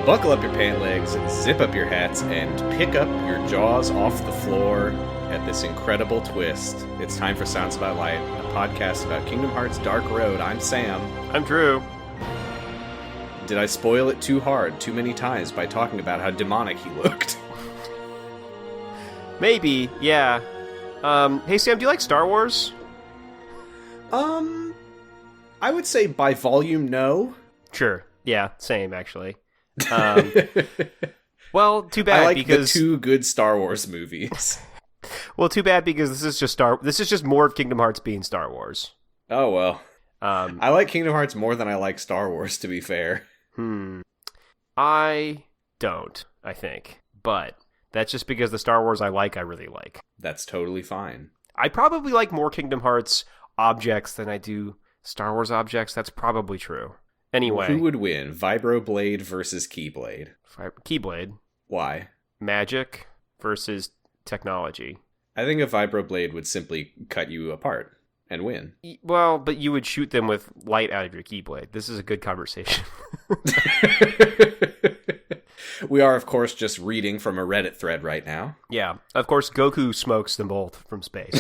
Buckle up your pant legs, zip up your hats, and pick up your jaws off the floor at this incredible twist. It's time for Sounds About Light, a podcast about Kingdom Hearts Dark Road. I'm Sam. I'm Drew. Did I spoil it too hard, too many times, by talking about how demonic he looked? Maybe, yeah. Hey Sam, do you like Star Wars? I would say by volume, no. Sure. Yeah, same actually. Well, too bad I like because the two good Star Wars movies. Well, too bad because this is just more of Kingdom Hearts being Star Wars. Oh well. I like Kingdom Hearts more than I like Star Wars, to be fair. I don't, I think. But that's just because the Star Wars I really like. That's totally fine. I probably like more Kingdom Hearts objects than I do Star Wars objects. That's probably true. Anyway. Who would win? Vibroblade versus Keyblade? Keyblade. Why? Magic versus technology. I think a Vibroblade would simply cut you apart and win. Well, but you would shoot them with light out of your Keyblade. This is a good conversation. We are, of course, just reading from a Reddit thread right now. Yeah. Of course, Goku smokes them both from space.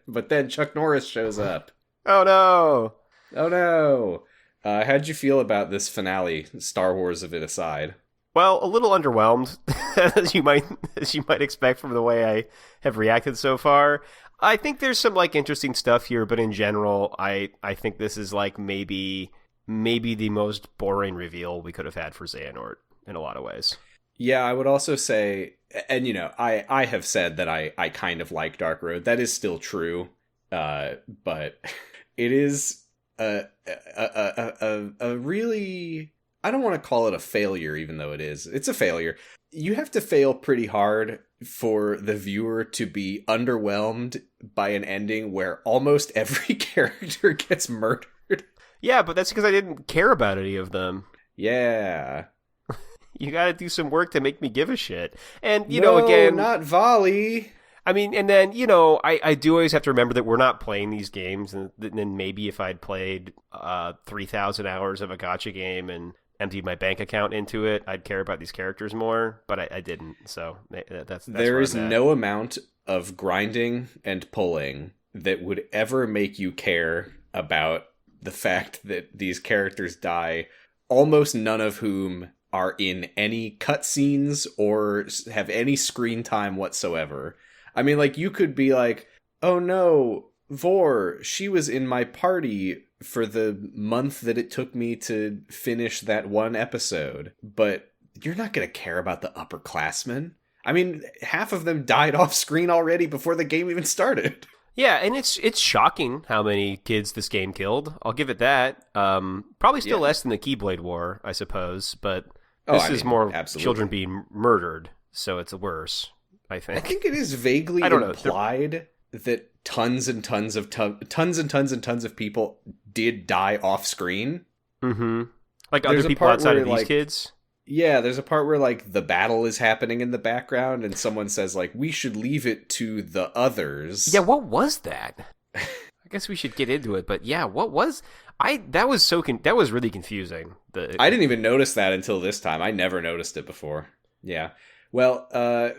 But then Chuck Norris shows up. Oh, no. Oh, no. How'd you feel about this finale, Star Wars of it aside? Well, a little underwhelmed, as you might expect from the way I have reacted so far. I think there's some interesting stuff here, but in general, I think this is maybe the most boring reveal we could have had for Xehanort in a lot of ways. Yeah, I would also say, and I have said that I kind of like Dark Road. That is still true, but it is a really, I don't want to call it a failure, even though it is. It's a failure. You have to fail pretty hard for the viewer to be underwhelmed by an ending where almost every character gets murdered. Yeah, but that's because I didn't care about any of them. Yeah. You gotta do some work to make me give a shit. And, No, again... not volley. I mean, and then, I do always have to remember that we're not playing these games, and then maybe if I'd played 3,000 hours of a gacha game and emptied my bank account into it, I'd care about these characters more, but I didn't, so that's there is no amount of grinding and pulling that would ever make you care about the fact that these characters die, almost none of whom are in any cutscenes or have any screen time whatsoever. I mean, you could be like, oh no, Vor, she was in my party for the month that it took me to finish that one episode. But you're not going to care about the upperclassmen. I mean, half of them died off screen already before the game even started. Yeah, and it's shocking how many kids this game killed. I'll give it that. Probably still less than the Keyblade War, I suppose, but this is more absolutely. Children being murdered, so it's worse. I think it is vaguely implied that tons and tons of people did die off screen. Mm-hmm. Other people outside of these kids? Yeah, there's a part where the battle is happening in the background and someone says we should leave it to the others. Yeah, what was that? I guess we should get into it, but yeah, what was that was really confusing. I didn't even notice that until this time. I never noticed it before. Yeah. Well,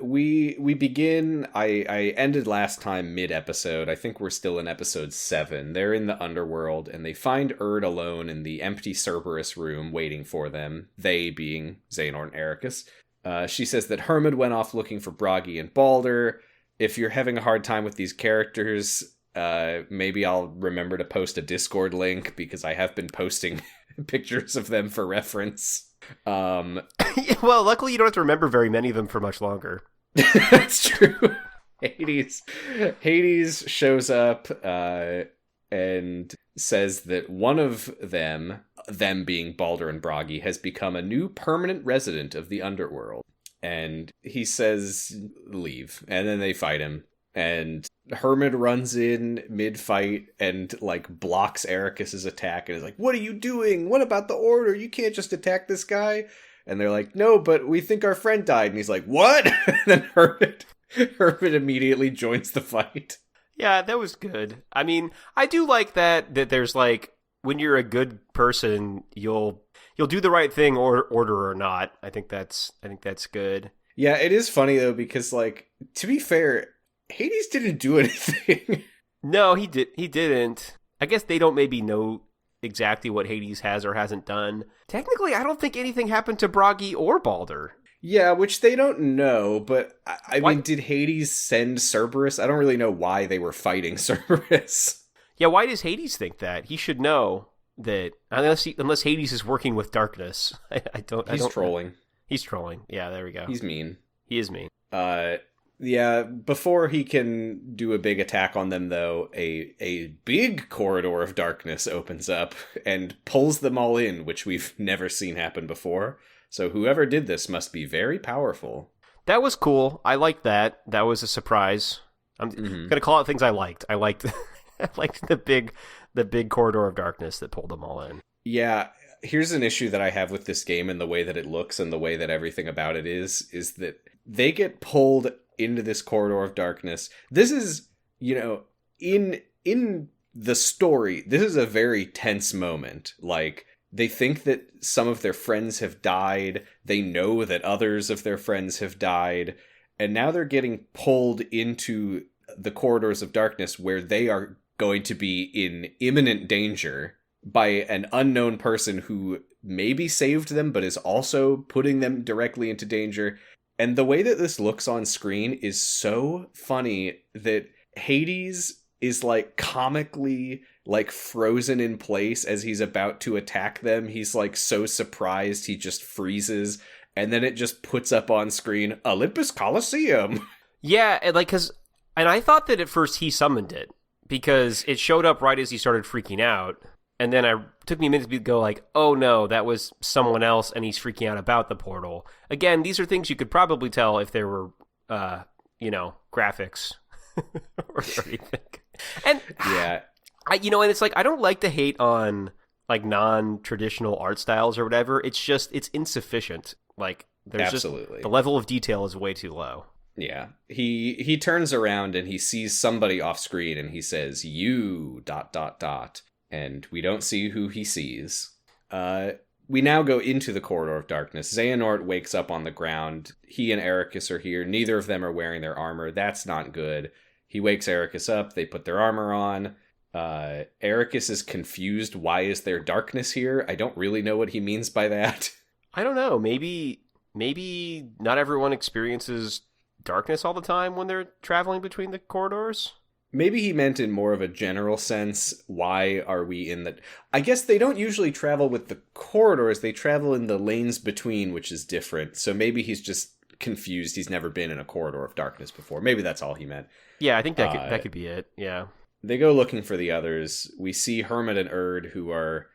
we begin, I ended last time mid-episode. I think we're still in episode 7. They're in the underworld, and they find Erd alone in the empty Cerberus room waiting for them, they being Xehanort and Eraqus. She says that Hermod went off looking for Bragi and Balder. If you're having a hard time with these characters, maybe I'll remember to post a Discord link, because I have been posting pictures of them for reference. Well, luckily you don't have to remember very many of them for much longer. That's true. Hades shows up and says that one of them being Balder and Bragi, has become a new permanent resident of the underworld. And he says, leave. And then they fight him. And Hermod runs in mid-fight and blocks Eraqus's attack and is like, what are you doing? What about the order? You can't just attack this guy. And they're like, no, but we think our friend died. And he's like, what? And then Hermod immediately joins the fight. Yeah, that was good. I mean, I do like that there's when you're a good person, you'll you'll do the right thing or order or not. I think that's good. Yeah, it is funny though because like to be fair, Hades didn't do anything. No, he didn't. I guess they don't maybe know exactly what Hades has or hasn't done. Technically, I don't think anything happened to Bragi or Baldur. Yeah, which they don't know, but I mean, did Hades send Cerberus? I don't really know why they were fighting Cerberus. Yeah, why does Hades think that? He should know that unless Hades is working with darkness. I don't. He's trolling. He's trolling. Yeah, there we go. He's mean. He is mean. Yeah, before he can do a big attack on them, though, a big corridor of darkness opens up and pulls them all in, which we've never seen happen before. So whoever did this must be very powerful. That was cool. I liked that. That was a surprise. I'm gonna call out things I liked. I liked the big corridor of darkness that pulled them all in. Yeah, here's an issue that I have with this game and the way that it looks and the way that everything about it is that they get pulled into this corridor of darkness. This is, in the story, this is a very tense moment. Like, they think that some of their friends have died. They know that others of their friends have died. And now they're getting pulled into the corridors of darkness where they are going to be in imminent danger by an unknown person who maybe saved them, but is also putting them directly into danger. And the way that this looks on screen is so funny that Hades is like comically like frozen in place as he's about to attack them. He's like so surprised he just freezes, and then it just puts up on screen Olympus Coliseum. Yeah, and I thought that at first he summoned it because it showed up right as he started freaking out. And then it took me a minute to go like, oh no, that was someone else and he's freaking out about the portal. Again, these are things you could probably tell if there were, graphics or anything. And yeah, and it's like, I don't like to hate on like non-traditional art styles or whatever. It's insufficient. Like there's absolutely. The level of detail is way too low. Yeah. He turns around and he sees somebody off screen and he says, "You ... And we don't see who he sees. We now go into the corridor of darkness. Xehanort wakes up on the ground. He and Eraqus are here. Neither of them are wearing their armor. That's not good. He wakes Eraqus up. They put their armor on. Eraqus is confused. Why is there darkness here? I don't really know what he means by that. I don't know. Maybe not everyone experiences darkness all the time when they're traveling between the corridors. Maybe he meant in more of a general sense, why are we in the... I guess they don't usually travel with the corridors, they travel in the lanes between, which is different. So maybe he's just confused, he's never been in a corridor of darkness before. Maybe that's all he meant. Yeah, I think that could be it, yeah. They go looking for the others. We see Hermit and Erd, who are...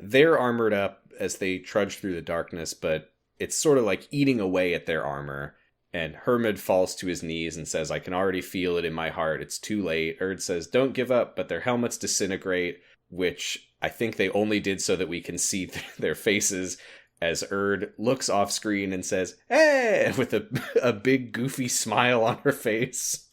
they're armored up as they trudge through the darkness, but it's sort of like eating away at their armor. And Hermit falls to his knees and says, "I can already feel it in my heart. It's too late." Erd says, "Don't give up," but their helmets disintegrate, which I think they only did so that we can see their faces, as Erd looks off screen and says, "Hey!" with a big goofy smile on her face,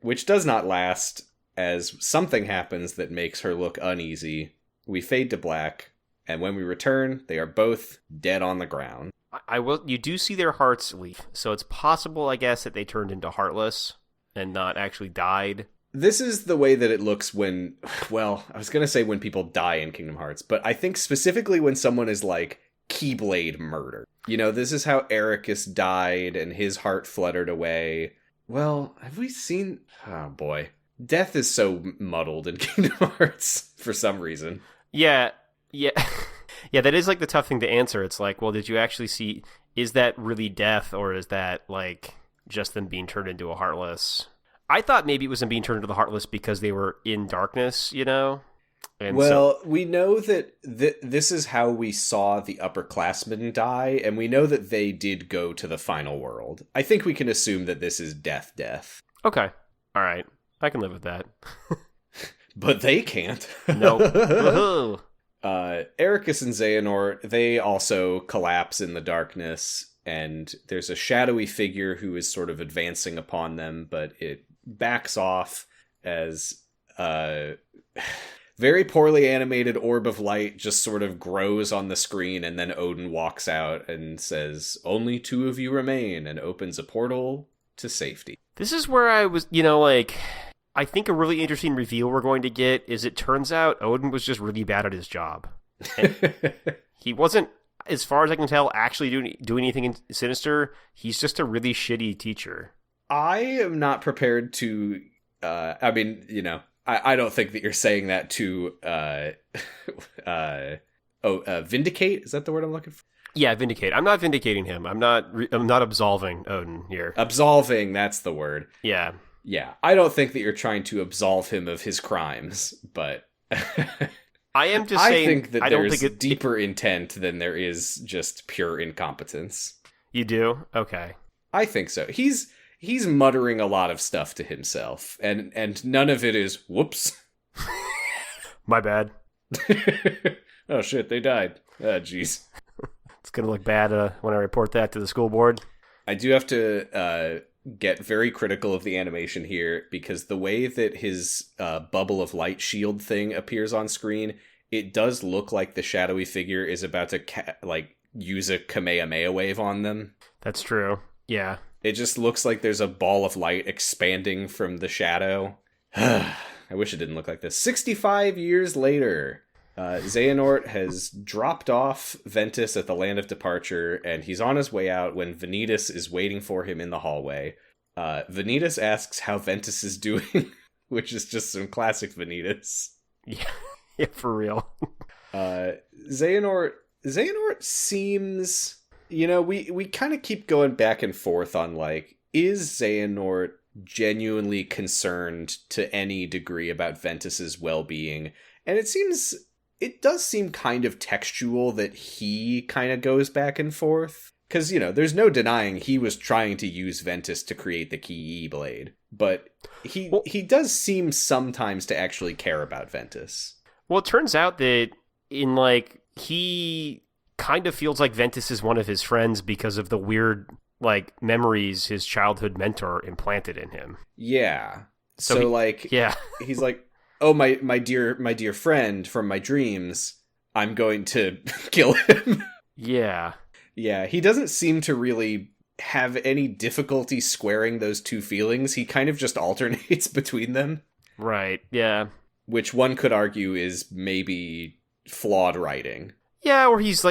which does not last, as something happens that makes her look uneasy. We fade to black, and when we return, they are both dead on the ground. You do see their hearts leave, so it's possible, I guess, that they turned into Heartless and not actually died. This is the way that it looks when, well, I was going to say when people die in Kingdom Hearts, but I think specifically when someone is like keyblade murder. This is how Eraqus died and his heart fluttered away. Well, have we seen... Oh boy. Death is so muddled in Kingdom Hearts for some reason. Yeah. Yeah, that is like the tough thing to answer. It's like, well, did you actually see, is that really death, or is that like just them being turned into a Heartless? I thought maybe it was them being turned into the Heartless because they were in darkness, And we know that this is how we saw the upperclassmen die, and we know that they did go to the final world. I think we can assume that this is death. Okay. All right. I can live with that. But they can't. Nope. Eraqus and Xehanort, they also collapse in the darkness, and there's a shadowy figure who is sort of advancing upon them, but it backs off as very poorly animated orb of light just sort of grows on the screen, and then Odin walks out and says, "Only two of you remain," and opens a portal to safety. This is where I was, I think a really interesting reveal we're going to get is it turns out Odin was just really bad at his job. He wasn't, as far as I can tell, actually doing anything sinister. He's just a really shitty teacher. I am not prepared to, I don't think that you're saying that to, vindicate? Is that the word I'm looking for? Yeah, vindicate. I'm not vindicating him. I'm not absolving Odin here. Absolving, that's the word. Yeah. Yeah. I don't think that you're trying to absolve him of his crimes, but I am just saying, I think that there's deeper intent than there is just pure incompetence. You do? Okay. I think so. He's muttering a lot of stuff to himself, and none of it is, whoops. My bad. Oh shit, they died. Jeez. It's going to look bad when I report that to the school board. I do have to get very critical of the animation here, because the way that his bubble of light shield thing appears on screen, it does look like the shadowy figure is about to use a Kamehameha wave on them. That's true. Yeah. It just looks like there's a ball of light expanding from the shadow. I wish it didn't look like this. 65 years later, Xehanort has dropped off Ventus at the land of departure, and he's on his way out when Vanitas is waiting for him in the hallway. Vanitas asks how Ventus is doing, which is just some classic Vanitas. Yeah, for real. Xehanort seems... we kind of keep going back and forth on, is Xehanort genuinely concerned to any degree about Ventus's well-being? And it does seem kind of textual that he kind of goes back and forth. Because, there's no denying he was trying to use Ventus to create the keyblade. But he does seem sometimes to actually care about Ventus. Well, it turns out that he kind of feels like Ventus is one of his friends because of the weird, memories his childhood mentor implanted in him. Yeah. So he's like, oh, my dear friend from my dreams, I'm going to kill him. Yeah. Yeah, he doesn't seem to really have any difficulty squaring those two feelings. He kind of just alternates between them. Right, yeah. Which one could argue is maybe flawed writing. Yeah, or he's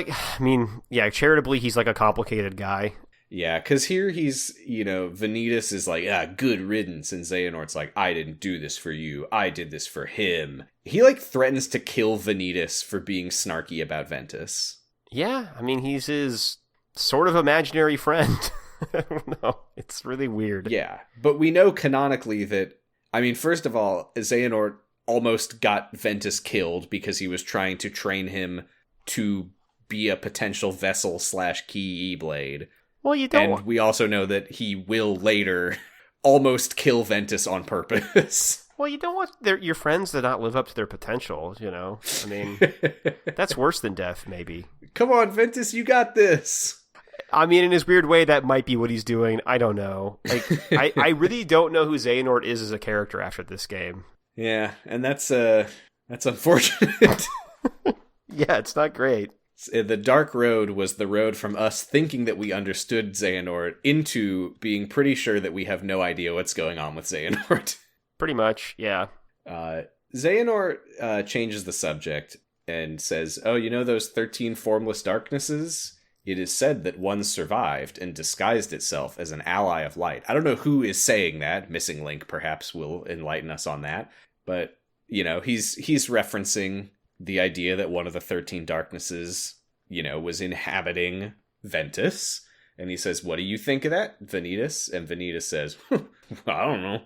charitably, he's a complicated guy. Yeah, because here he's, Vanitas is like, good riddance, and Xehanort's like, I didn't do this for you, I did this for him. He, threatens to kill Vanitas for being snarky about Ventus. Yeah, he's his sort of imaginary friend. I don't know, it's really weird. Yeah, but we know canonically that, first of all, Xehanort almost got Ventus killed because he was trying to train him to be a potential vessel / keyblade. Well, you don't. And we also know that he will later almost kill Ventus on purpose. Well, you don't want your friends to not live up to their potential, That's worse than death, maybe. Come on, Ventus, you got this. In his weird way, that might be what he's doing. I don't know. I really don't know who Xehanort is as a character after this game. Yeah, and that's unfortunate. Yeah, it's not great. The dark road was the road from us thinking that we understood Xehanort into being pretty sure that we have no idea what's going on with Xehanort. Pretty much, yeah. Xehanort changes the subject and says, oh, those 13 formless darknesses? It is said that one survived and disguised itself as an ally of light. I don't know who is saying that. Missing Link perhaps will enlighten us on that. But, he's referencing the idea that one of the 13 darknesses, was inhabiting Ventus. And he says, what do you think of that, Vanitas? And Vanitas says, I don't know.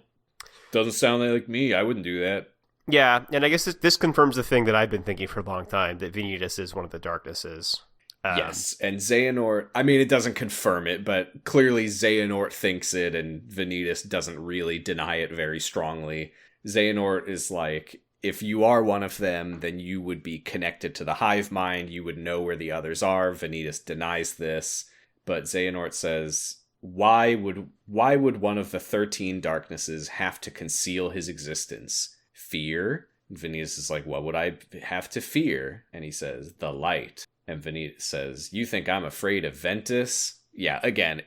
Doesn't sound like me. I wouldn't do that. Yeah, and I guess this confirms the thing that I've been thinking for a long time, that Vanitas is one of the darknesses. Yes, and Xehanort, it doesn't confirm it, but clearly Xehanort thinks it, and Vanitas doesn't really deny it very strongly. Xehanort is like, if you are one of them, then you would be connected to the hive mind, you would know where the others are. Vanitas denies this, but Xehanort says, why would one of the 13 darknesses have to conceal his existence? Fear? Vanitas is like, what would I have to fear? And he says, the light. And Vanitas says, you think I'm afraid of Ventus? Yeah, again,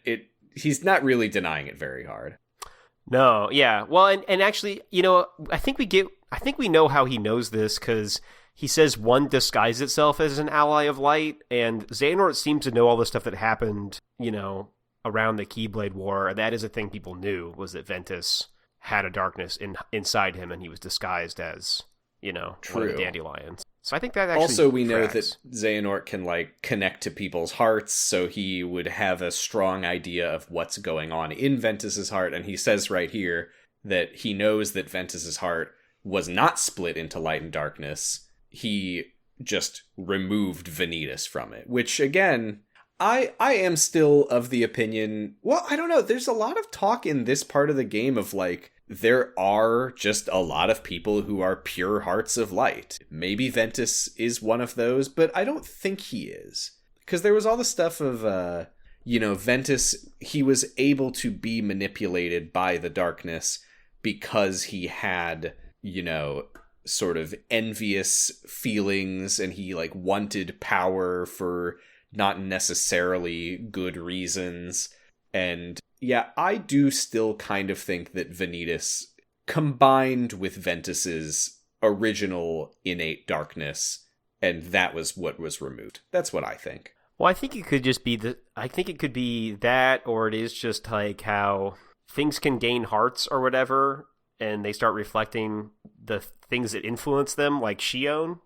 he's not really denying it very hard. No, yeah. Well, and actually, I think we know how he knows this, because he says one disguised itself as an ally of light, and Xehanort seems to know all the stuff that happened, around the Keyblade War, and that is a thing people knew, was that Ventus had a darkness inside him, and he was disguised as, one of the dandelions. So I think that actually also we know tracks. that Xehanort can connect to people's hearts, so he would have a strong idea of what's going on in Ventus's heart, and he says right here that he knows that Ventus's heart was not split into light and darkness. He just removed Vanitas from it, which again, I am still of the opinion, well, I don't know, there's a lot of talk in this part of the game of there are just a lot of people who are pure hearts of light. Maybe Ventus is one of those, but I don't think he is. Because there was all the stuff of, Ventus, he was able to be manipulated by the darkness because he had, sort of envious feelings, and he, wanted power for not necessarily good reasons. And yeah, I do still kind of think that Vanitas, combined with Ventus's original innate darkness, and that was what was removed. That's what I think. Well, I think it could just be it could be that, or it is just how things can gain hearts or whatever, and they start reflecting the things that influence them, like Shion,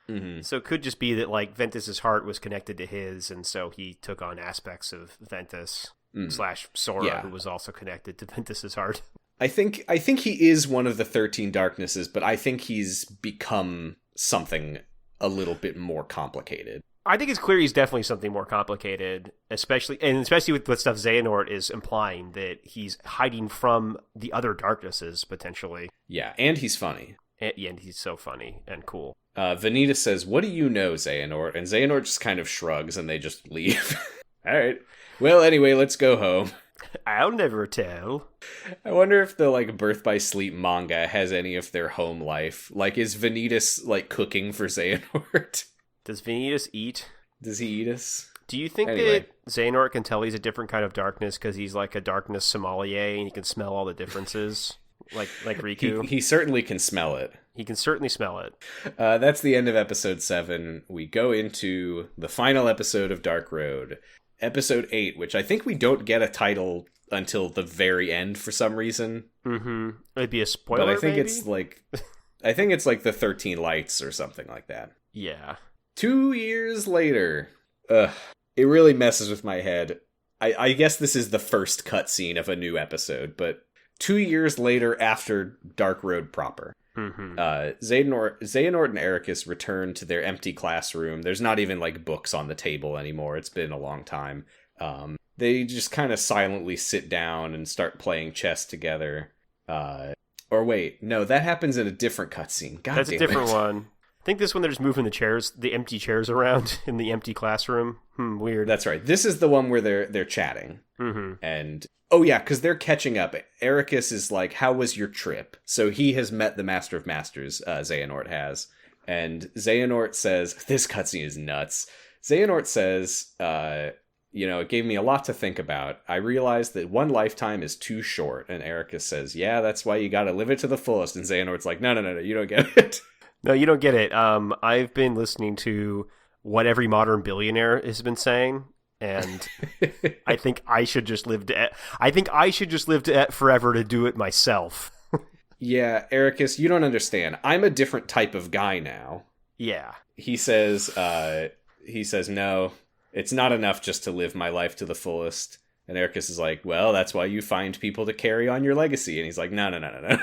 Mm-hmm. So it could just be that Ventus's heart was connected to his, and so he took on aspects of Ventus / Sora, who was also connected to Ventus's heart. I think he is one of the 13 darknesses, but I think he's become something a little bit more complicated. I think it's clear he's definitely something more complicated, especially with what stuff Xehanort is implying, that he's hiding from the other darknesses, potentially. Yeah, and he's funny. And he's so funny and cool. Vanitas says, what do you know, Xehanort? And Xehanort just kind of shrugs, and they just leave. All right. Well, anyway, let's go home. I'll never tell. I wonder if the, Birth by Sleep manga has any of their home life. Is Vanitas, cooking for Xehanort? Does Vanitas eat? Does he eat us? Do you think that Xehanort can tell he's a different kind of darkness because he's a darkness sommelier and he can smell all the differences? Like Riku? He certainly can smell it. He can certainly smell it. That's the end of episode 7. We go into the final episode of Dark Road. Episode 8, which I think we don't get a title until the very end for some reason. Mm-hmm. It'd be a spoiler, but I think maybe? it's the 13 Lights or something like that. Yeah. 2 years later. It really messes with my head. I guess this is the first cutscene of a new episode, but 2 years later after Dark Road proper. Mm-hmm. Xehanort and Eraqus return to their empty classroom. There's not even books on the table anymore. It's been a long time. They just kind of silently sit down and start playing chess together. Or wait, no, that happens in a different cutscene. God That's damn a different it. one. I think this one they're just moving the empty chairs around in the empty classroom. Weird. That's right. This is the one where they're chatting. Mm-hmm. And oh yeah, because they're catching up. Eraqus is how was your trip? So he has met the Master of Masters, Xehanort has. And Xehanort says, this cutscene is nuts. Xehanort says, it gave me a lot to think about. I realized that one lifetime is too short. And Eraqus says, yeah, that's why you gotta live it to the fullest. And Xehanort's like, no, you don't get it. No, you don't get it. I've been listening to what every modern billionaire has been saying, and I think I should just live forever to do it myself. Yeah, Eraqus, you don't understand. I'm a different type of guy now. Yeah. He says, no, it's not enough just to live my life to the fullest. And Eraqus is like, well, that's why you find people to carry on your legacy. And he's like, no.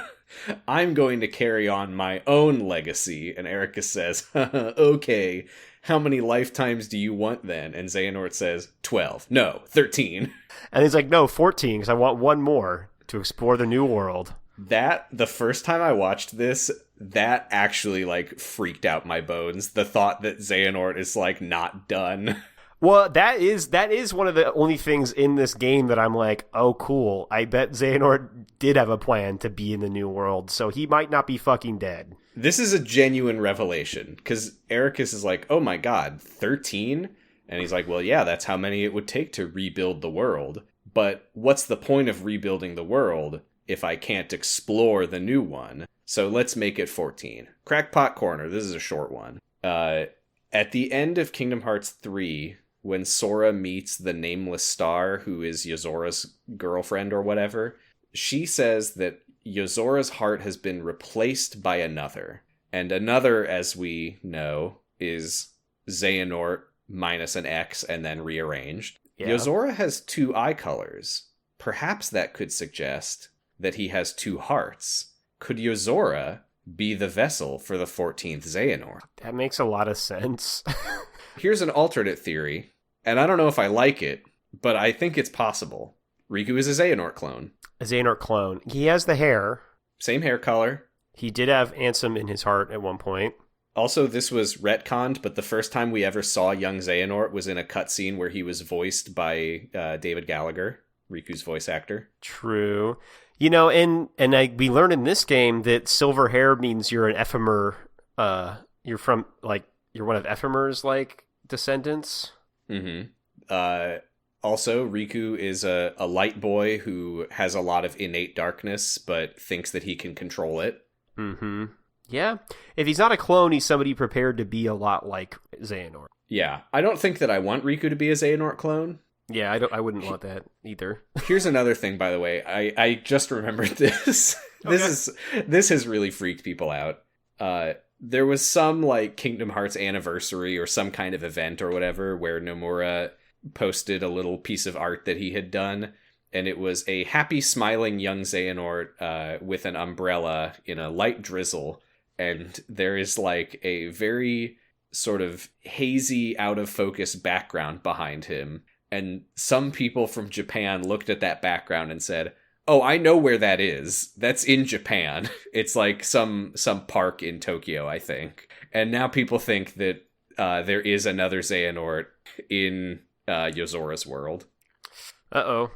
I'm going to carry on my own legacy. And Eraqus says, okay, how many lifetimes do you want then? And Xehanort says, 12. No, 13. And he's like, no, 14, because I want one more to explore the new world. The first time I watched this, that actually, freaked out my bones. The thought that Xehanort is, not done. Well, that is one of the only things in this game that I'm like, oh, cool. I bet Xehanort did have a plan to be in the new world, so he might not be fucking dead. This is a genuine revelation, because Eraqus is like, oh my god, 13? And he's like, well, yeah, that's how many it would take to rebuild the world. But what's the point of rebuilding the world if I can't explore the new one? So let's make it 14. Crackpot Corner, this is a short one. At the end of Kingdom Hearts 3, when Sora meets the Nameless Star, who is Yozora's girlfriend or whatever, she says that Yozora's heart has been replaced by another. And another, as we know, is Xehanort minus an X and then rearranged. Yeah. Yozora has 2 eye colors. Perhaps that could suggest that he has 2 hearts. Could Yozora be the vessel for the 14th Xehanort? That makes a lot of sense. Here's an alternate theory, and I don't know if I like it, but I think it's possible. Riku is a Xehanort clone. A Xehanort clone. He has the hair. Same hair color. He did have Ansem in his heart at one point. Also, this was retconned, but the first time we ever saw young Xehanort was in a cutscene where he was voiced by David Gallagher, Riku's voice actor. True. You know, we learned in this game that silver hair means you're an ephemer. You're from, you're one of Ephemer's, descendants. Mm-hmm. Also, Riku is a light boy who has a lot of innate darkness, but thinks that he can control it. Mm-hmm. Yeah. If he's not a clone, he's somebody prepared to be a lot like Xehanort. Yeah. I don't think that I want Riku to be a Xehanort clone. Yeah, I wouldn't want that either. Here's another thing, by the way. I just remembered this. This has really freaked people out. There was some, Kingdom Hearts anniversary or some kind of event or whatever where Nomura posted a little piece of art that he had done, and it was a happy, smiling young Xehanort with an umbrella in a light drizzle, and there is, a very sort of hazy, out-of-focus background behind him. And some people from Japan looked at that background and said, oh, I know where that is. That's in Japan. It's some park in Tokyo, I think. And now people think that there is another Xehanort in Yozora's world. Uh-oh.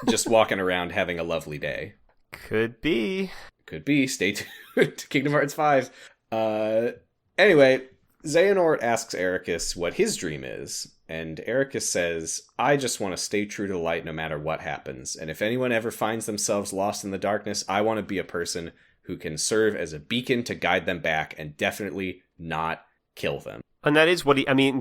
Just walking around having a lovely day. Could be. Stay tuned to Kingdom Hearts 5. Anyway, Xehanort asks Eraqus what his dream is, and Eraqus says, I just want to stay true to the light no matter what happens, and if anyone ever finds themselves lost in the darkness, I want to be a person who can serve as a beacon to guide them back and definitely not kill them. And that is what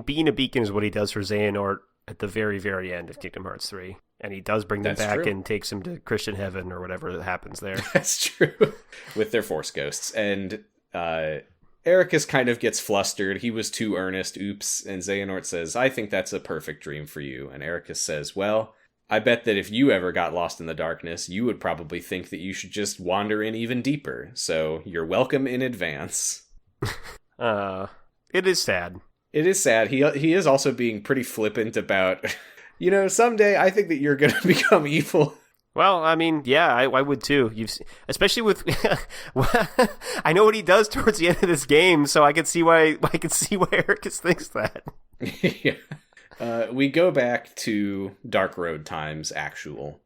being a beacon is what he does for Xehanort at the very, very end of Kingdom Hearts 3. And he does bring them back and takes them to Christian heaven or whatever that happens there. That's true. With their Force ghosts. And Eraqus kind of gets flustered. He was too earnest. Oops. And Xehanort says, I think that's a perfect dream for you. And Eraqus says, well, I bet that if you ever got lost in the darkness, you would probably think that you should just wander in even deeper. So you're welcome in advance. It is sad. It is sad. He is also being pretty flippant about, someday I think that you're going to become evil. Well, yeah, I would too. Especially with, I know what he does towards the end of this game, so I can see why Eraqus thinks that. Yeah. We go back to Dark Road times actual.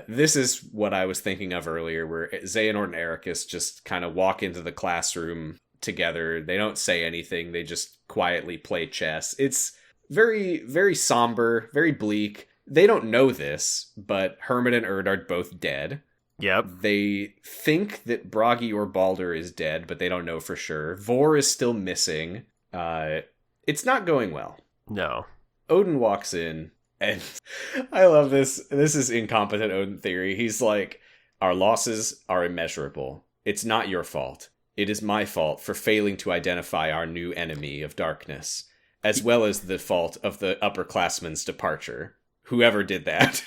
This is what I was thinking of earlier, where Xehanort and Eraqus just kind of walk into the classroom together. They don't say anything. They just quietly play chess. It's very, very somber, very bleak. They don't know this, but Hermit and Erd are both dead. Yep. They think that Bragi or Baldur is dead, but they don't know for sure. Vor is still missing. It's not going well. No. Odin walks in, and I love this. This is incompetent Odin theory. He's like, our losses are immeasurable. It's not your fault. It is my fault for failing to identify our new enemy of darkness, as well as the fault of the upperclassmen's departure. Whoever did that.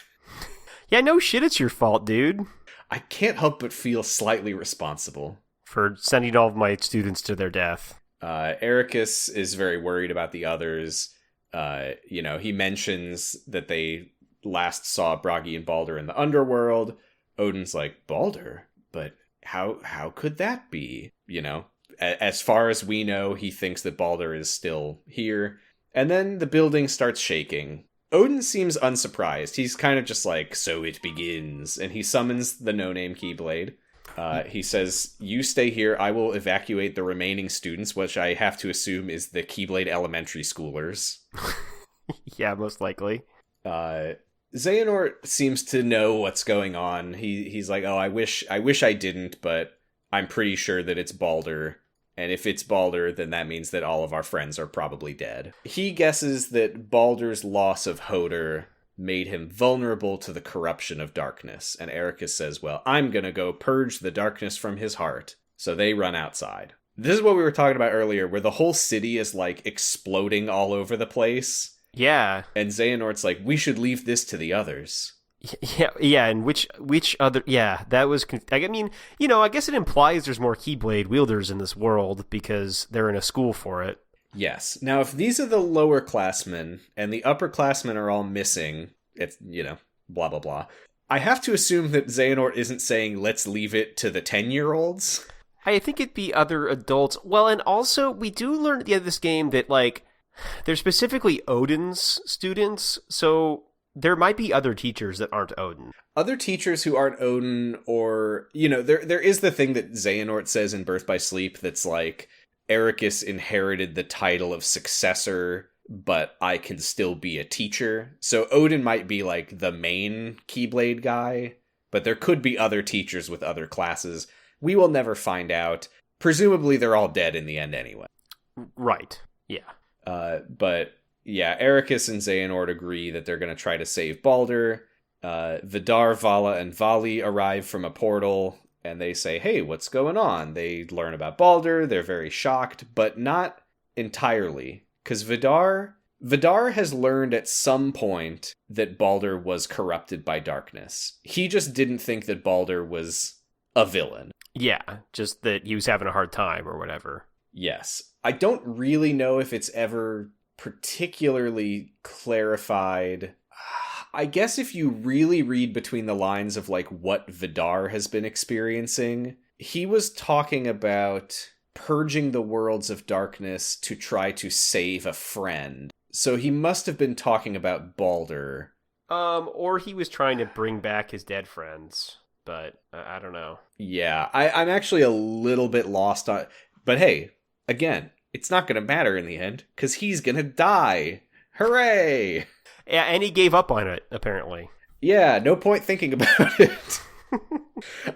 Yeah, no shit, it's your fault, dude. I can't help but feel slightly responsible. For sending all of my students to their death. Eraqus is very worried about the others. He mentions that they last saw Bragi and Baldur in the underworld. Odin's like, Baldur? But how could that be? As far as we know, he thinks that Baldur is still here. And then the building starts shaking. Odin seems unsurprised. He's kind of just like, so it begins. And he summons the no-name keyblade. He says, you stay here, I will evacuate the remaining students, which I have to assume is the Keyblade elementary schoolers. Yeah, most likely. Xehanort seems to know what's going on. He's like, oh, I wish I didn't, but I'm pretty sure that it's Balder. And if it's Balder, then that means that all of our friends are probably dead. He guesses that Balder's loss of Hoder made him vulnerable to the corruption of darkness. And Eraqus says, well, I'm gonna go purge the darkness from his heart. So they run outside. This is what we were talking about earlier, where the whole city is like exploding all over the place. Yeah. And Xehanort's like, we should leave this to the others. Yeah, and which other... Yeah, that was... I mean, I guess it implies there's more Keyblade wielders in this world because they're in a school for it. Yes. Now, if these are the lower classmen and the upperclassmen are all missing, it's, blah, blah, blah. I have to assume that Xehanort isn't saying, let's leave it to the 10-year-olds. I think it'd be other adults. Well, and also, we do learn at the end of this game that, like, they're specifically Odin's students, so there might be other teachers that aren't Odin. Other teachers who aren't Odin, or, there is the thing that Xehanort says in Birth by Sleep that's like, Eraqus inherited the title of successor, but I can still be a teacher. So Odin might be like the main Keyblade guy, but there could be other teachers with other classes. We will never find out. Presumably they're all dead in the end anyway. Right. Yeah. But yeah, Eraqus and Xehanort agree that they're going to try to save Balder. Vidar, Vala, and Vali arrive from a portal, and they say, hey, what's going on? They learn about Balder, they're very shocked, but not entirely. Because Vidar has learned at some point that Balder was corrupted by darkness. He just didn't think that Balder was a villain. Yeah, just that he was having a hard time or whatever. Yes. I don't really know if it's ever particularly clarified. I guess if you really read between the lines of like what Vidar has been experiencing, he was talking about purging the worlds of darkness to try to save a friend. So he must have been talking about Balder. Or he was trying to bring back his dead friends, but I don't know. Yeah, I'm actually a little bit lost on... But hey, again, it's not going to matter in the end, because he's going to die. Hooray! Yeah, and he gave up on it, apparently. Yeah, no point thinking about it.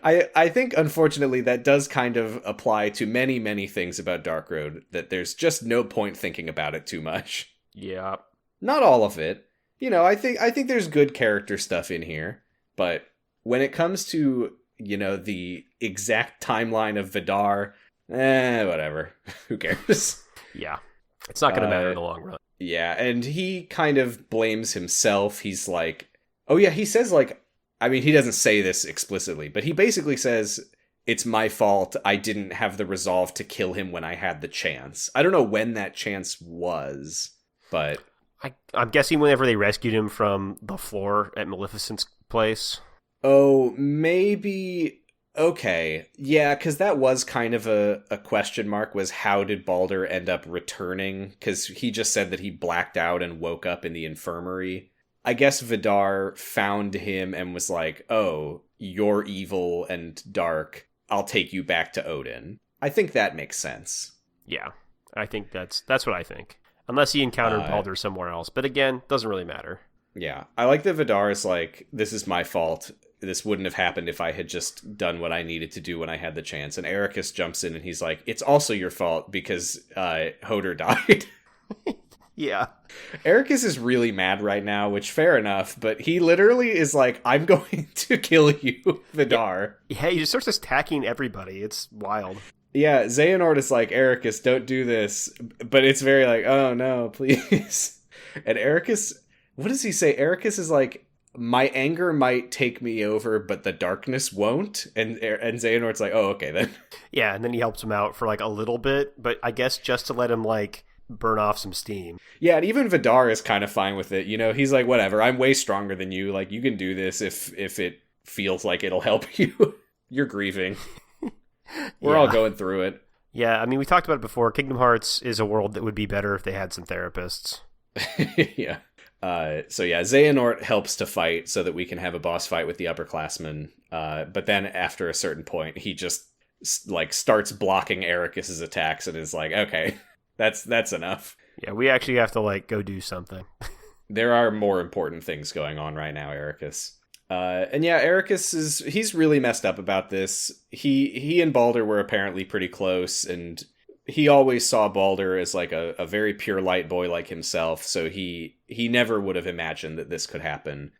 I think, unfortunately, that does kind of apply to many, many things about Dark Road, that there's just no point thinking about it too much. Yeah. Not all of it. I think there's good character stuff in here, but when it comes to, the exact timeline of Vidar, whatever. Who cares? Yeah. It's not going to matter in the long run. Yeah, and he kind of blames himself. He's like, oh yeah, he says like, I mean, he doesn't say this explicitly, but he basically says, it's my fault. I didn't have the resolve to kill him when I had the chance. I don't know when that chance was, but... I'm guessing whenever they rescued him from the floor at Maleficent's place. Oh, maybe... Okay, yeah, because that was kind of a question mark, was how did Balder end up returning? Because he just said that he blacked out and woke up in the infirmary. I guess Vidar found him and was like, oh, you're evil and dark. I'll take you back to Odin. I think that makes sense. Yeah, I think that's what I think. Unless he encountered Balder somewhere else. But again, doesn't really matter. Yeah, I like that Vidar is like, this is my fault. This wouldn't have happened if I had just done what I needed to do when I had the chance. And Eraqus jumps in and he's like, it's also your fault because Hoder died. Yeah. Eraqus is really mad right now, which fair enough, but he literally is like, I'm going to kill you, Vidar. Yeah, he just starts attacking everybody. It's wild. Yeah, Xehanort is like, Eraqus, don't do this. But it's very like, oh no, please. And Eraqus, what does he say? Eraqus is like, my anger might take me over, but the darkness won't. And Xehanort's like, oh, okay then. Yeah, and then he helps him out for like a little bit, but I guess just to let him like burn off some steam. Yeah, and even Vidar is kind of fine with it. He's like, whatever, I'm way stronger than you. Like, you can do this if it feels like it'll help you. You're grieving. We're all going through it. Yeah, I mean, we talked about it before. Kingdom Hearts is a world that would be better if they had some therapists. Yeah. So yeah, Xehanort helps to fight so that we can have a boss fight with the upperclassmen. But then after a certain point, he just like starts blocking Eraqus's attacks and is like, okay, that's enough. Yeah, we actually have to like go do something. There are more important things going on right now, Eraqus. And yeah, Eraqus he's really messed up about this. He and Baldur were apparently pretty close, and he always saw Baldur as like a very pure light boy like himself, so he never would have imagined that this could happen.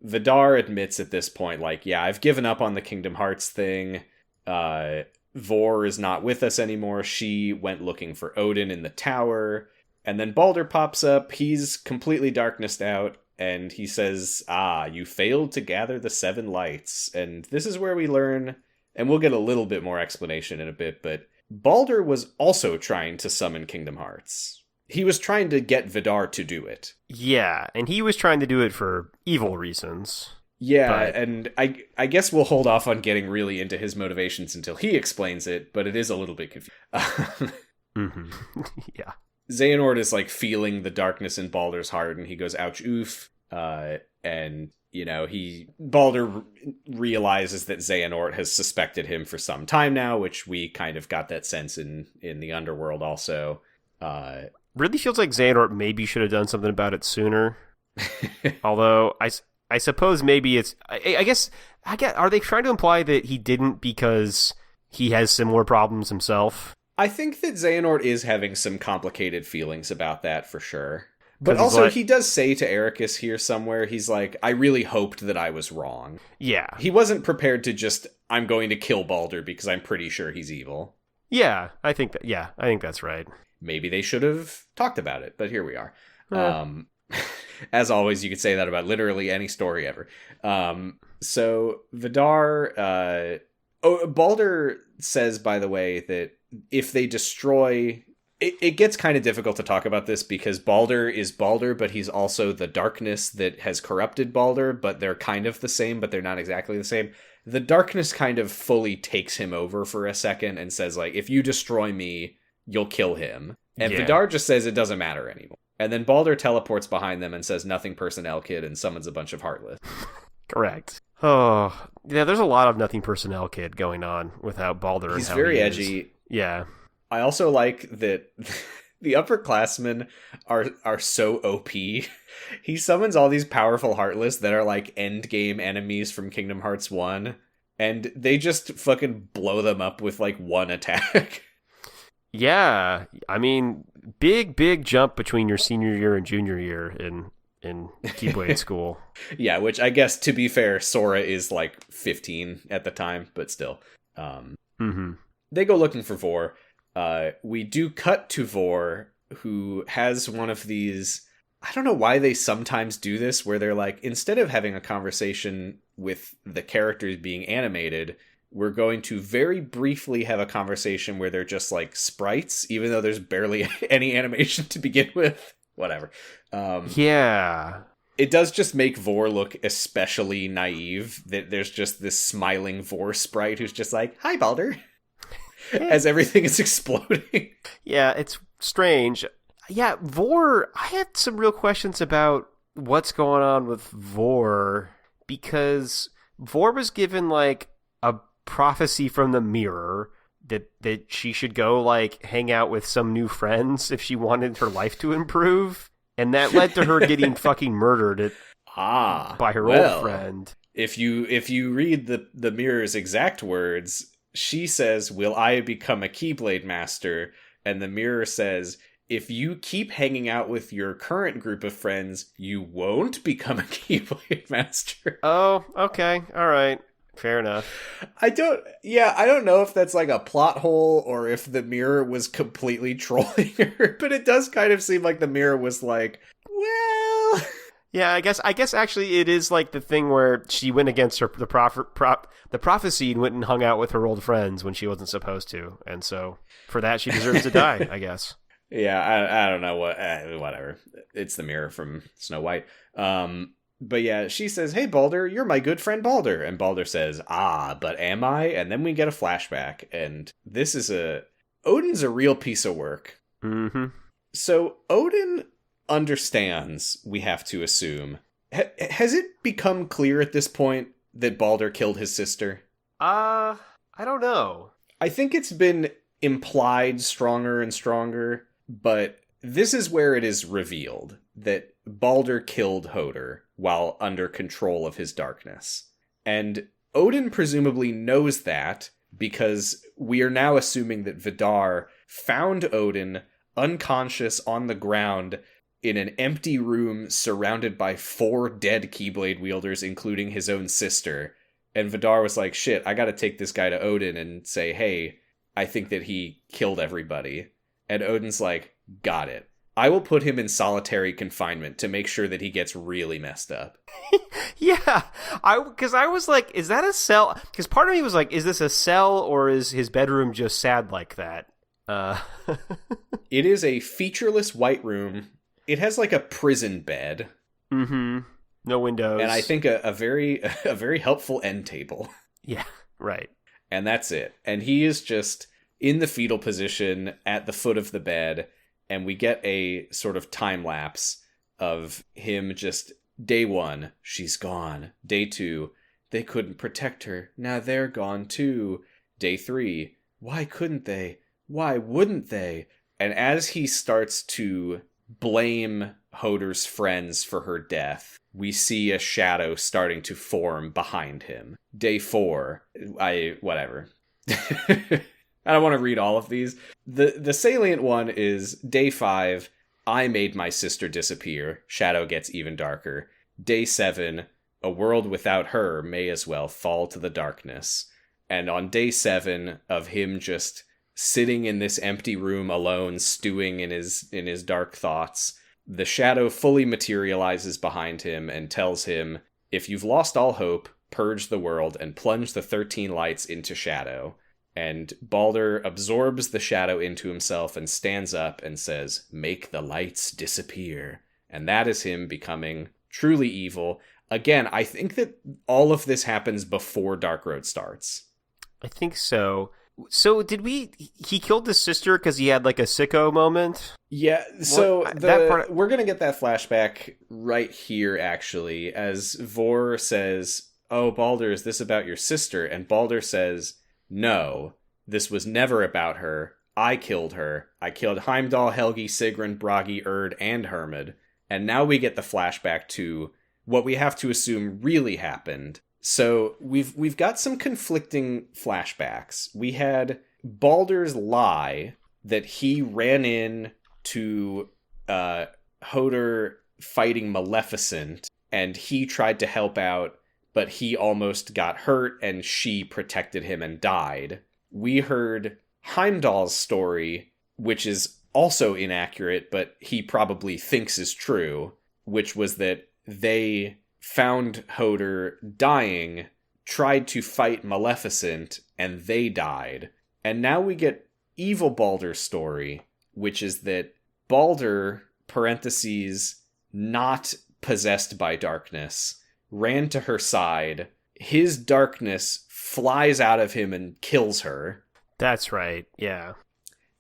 Vidar admits at this point, like, yeah, I've given up on the Kingdom Hearts thing. Vor is not with us anymore. She went looking for Odin in the tower. And then Baldur pops up. He's completely darknessed out. And he says, you failed to gather the 7 lights. And this is where we learn, and we'll get a little bit more explanation in a bit, but Baldur was also trying to summon Kingdom Hearts. He was trying to get Vidar to do it. Yeah, and he was trying to do it for evil reasons. Yeah, and I guess we'll hold off on getting really into his motivations until he explains it, but it is a little bit confusing. Yeah. Xehanort is like feeling the darkness in Baldur's heart, and he goes, ouch, oof. And, you know, Baldur realizes that Xehanort has suspected him for some time now, which we kind of got that sense in the underworld also. Really feels like Xehanort maybe should have done something about it sooner. Although, I suppose maybe it's... I guess, are they trying to imply that he didn't because he has similar problems himself? I think that Xehanort is having some complicated feelings about that for sure. But also, he does say to Eraqus here somewhere, he's like, I really hoped that I was wrong. Yeah. He wasn't prepared to just, I'm going to kill Baldur because I'm pretty sure he's evil. Yeah, I think that's right. Maybe they should have talked about it, but here we are. As always, you could say that about literally any story ever. So Vidar, Baldur says, by the way, that if they destroy... It gets kind of difficult to talk about this because Baldur is Baldur, but he's also the darkness that has corrupted Baldur, but they're kind of the same, but they're not exactly the same. The darkness kind of fully takes him over for a second and says, like, if you destroy me, you'll kill him. And Vidar just says it doesn't matter anymore. And then Baldur teleports behind them and says, nothing personnel, kid, and summons a bunch of Heartless. Correct. Oh, yeah, there's a lot of nothing personnel, kid, going on without Baldur. He's very edgy. Yeah. I also like that the upperclassmen are so OP. He summons all these powerful Heartless that are like endgame enemies from Kingdom Hearts 1, and they just fucking blow them up with like one attack. Yeah, I mean, big jump between your senior year and junior year in Keyblade school. Yeah, which I guess, to be fair, Sora is like 15 at the time, but still. They go looking for Vor. We do cut to Vor, who has one of these... I don't know why they sometimes do this, where they're like, instead of having a conversation with the characters being animated, we're going to very briefly have a conversation where they're just like sprites, even though there's barely any animation to begin with. Whatever. Yeah. It does just make Vor look especially naive, that there's just this smiling Vor sprite who's just like, hi, Baldur. As everything is exploding. Yeah, it's strange. Yeah, Vor, I had some real questions about what's going on with Vor, because Vor was given, like, a prophecy from the mirror that she should go, like, hang out with some new friends if she wanted her life to improve, and that led to her getting fucking murdered by her old friend. If you read the mirror's exact words... She says, will I become a Keyblade Master? And the mirror says, if you keep hanging out with your current group of friends, you won't become a Keyblade Master. Oh, okay. All right. Fair enough. I don't know if that's like a plot hole or if the mirror was completely trolling her, but it does kind of seem like the mirror was like, well... Yeah, I guess actually it is like the thing where she went against the prophecy and went and hung out with her old friends when she wasn't supposed to, and so for that she deserves to die, I guess. Yeah, I don't know whatever. It's the mirror from Snow White. But yeah, she says, "Hey Baldur, you're my good friend Baldur," and Baldur says, but am I?" And then we get a flashback, and Odin's a real piece of work. Mm-hmm. So Odin, understands, we have to assume. Has it become clear at this point that Baldur killed his sister? I don't know. I think it's been implied stronger and stronger, but this is where it is revealed that Baldur killed Hodor while under control of his darkness. And Odin presumably knows that because we are now assuming that Vidar found Odin unconscious on the ground in an empty room surrounded by 4 dead Keyblade wielders, including his own sister. And Vidar was like, shit, I gotta take this guy to Odin and say, hey, I think that he killed everybody. And Odin's like, got it. I will put him in solitary confinement to make sure that he gets really messed up. Yeah, because I was like, is that a cell? Because part of me was like, is this a cell or is his bedroom just sad like that? It is a featureless white room. It has like a prison bed. Mm-hmm. No windows. And I think a very helpful end table. Yeah, right. And that's it. And he is just in the fetal position at the foot of the bed. And we get a sort of time lapse of him just, day 1, she's gone. Day 2, they couldn't protect her. Now they're gone too. Day 3, why couldn't they? Why wouldn't they? And as he starts to blame Hodor's friends for her death, we see a shadow starting to form behind him. Day 4, whatever. I don't want to read all of these. The salient one is day 5, I made my sister disappear. Shadow gets even darker. Day 7, a world without her may as well fall to the darkness. And on day 7 of him just sitting in this empty room alone, stewing in his dark thoughts, the shadow fully materializes behind him and tells him, if you've lost all hope, purge the world and plunge the 13 lights into shadow. And Baldur absorbs the shadow into himself and stands up and says, make the lights disappear. And that is him becoming truly evil. Again, I think that all of this happens before Dark Road starts. I think so. So he killed his sister because he had like a sicko moment? Yeah, so we're going to get that flashback right here, actually, as Vor says, oh, Baldur, is this about your sister? And Baldur says, no, this was never about her. I killed her. I killed Heimdall, Helgi, Sigrun, Bragi, Erd, and Hermod. And now we get the flashback to what we have to assume really happened. So we've got some conflicting flashbacks. We had Baldur's lie that he ran in to Hodor fighting Maleficent, and he tried to help out, but he almost got hurt, and she protected him and died. We heard Heimdall's story, which is also inaccurate, but he probably thinks is true, which was that they found Hodor dying, tried to fight Maleficent, and they died. And now we get evil Baldur's story, which is that Baldur, parentheses, not possessed by darkness, ran to her side. His darkness flies out of him and kills her. That's right, yeah.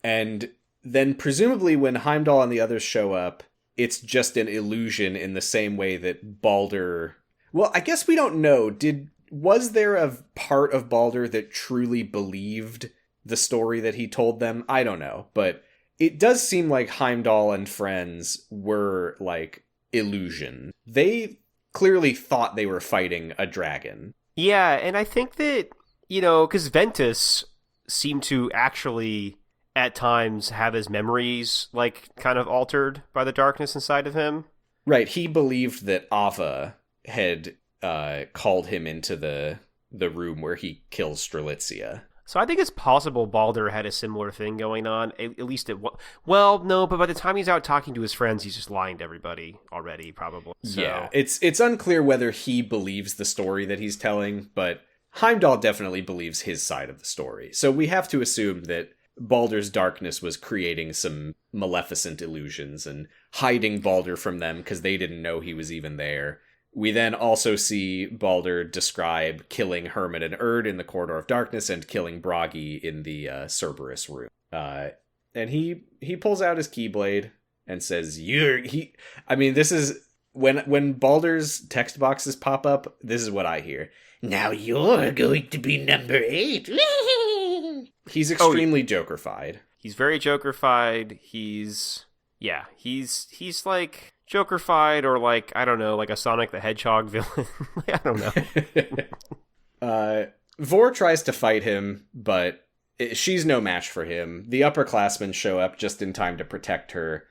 And then presumably when Heimdall and the others show up, it's just an illusion in the same way that Baldur... Well, I guess we don't know. Was there a part of Baldur that truly believed the story that he told them? I don't know. But it does seem like Heimdall and friends were, like, illusion. They clearly thought they were fighting a dragon. Yeah, and I think that, because Ventus seemed to actually at times have his memories, like, kind of altered by the darkness inside of him. Right, he believed that Ava had called him into the room where he kills Strelitzia. So I think it's possible Baldur had a similar thing going on, at least at one... Well, no, but by the time he's out talking to his friends, he's just lying to everybody already, probably. So. Yeah, it's unclear whether he believes the story that he's telling, but Heimdall definitely believes his side of the story. So we have to assume that Baldur's darkness was creating some Maleficent illusions and hiding Baldur from them because they didn't know he was even there. We then also see Baldur describe killing Hermod and Erd in the Corridor of Darkness and killing Bragi in the Cerberus room. And he pulls out his Keyblade and says, this is when Baldur's text boxes pop up, this is what I hear. Now you're going to be number 8. He's extremely Joker-fied. He's very Joker-fied. He's like Joker-fied, or like, I don't know, like a Sonic the Hedgehog villain. I don't know. Vor tries to fight him, but she's no match for him. The upperclassmen show up just in time to protect her.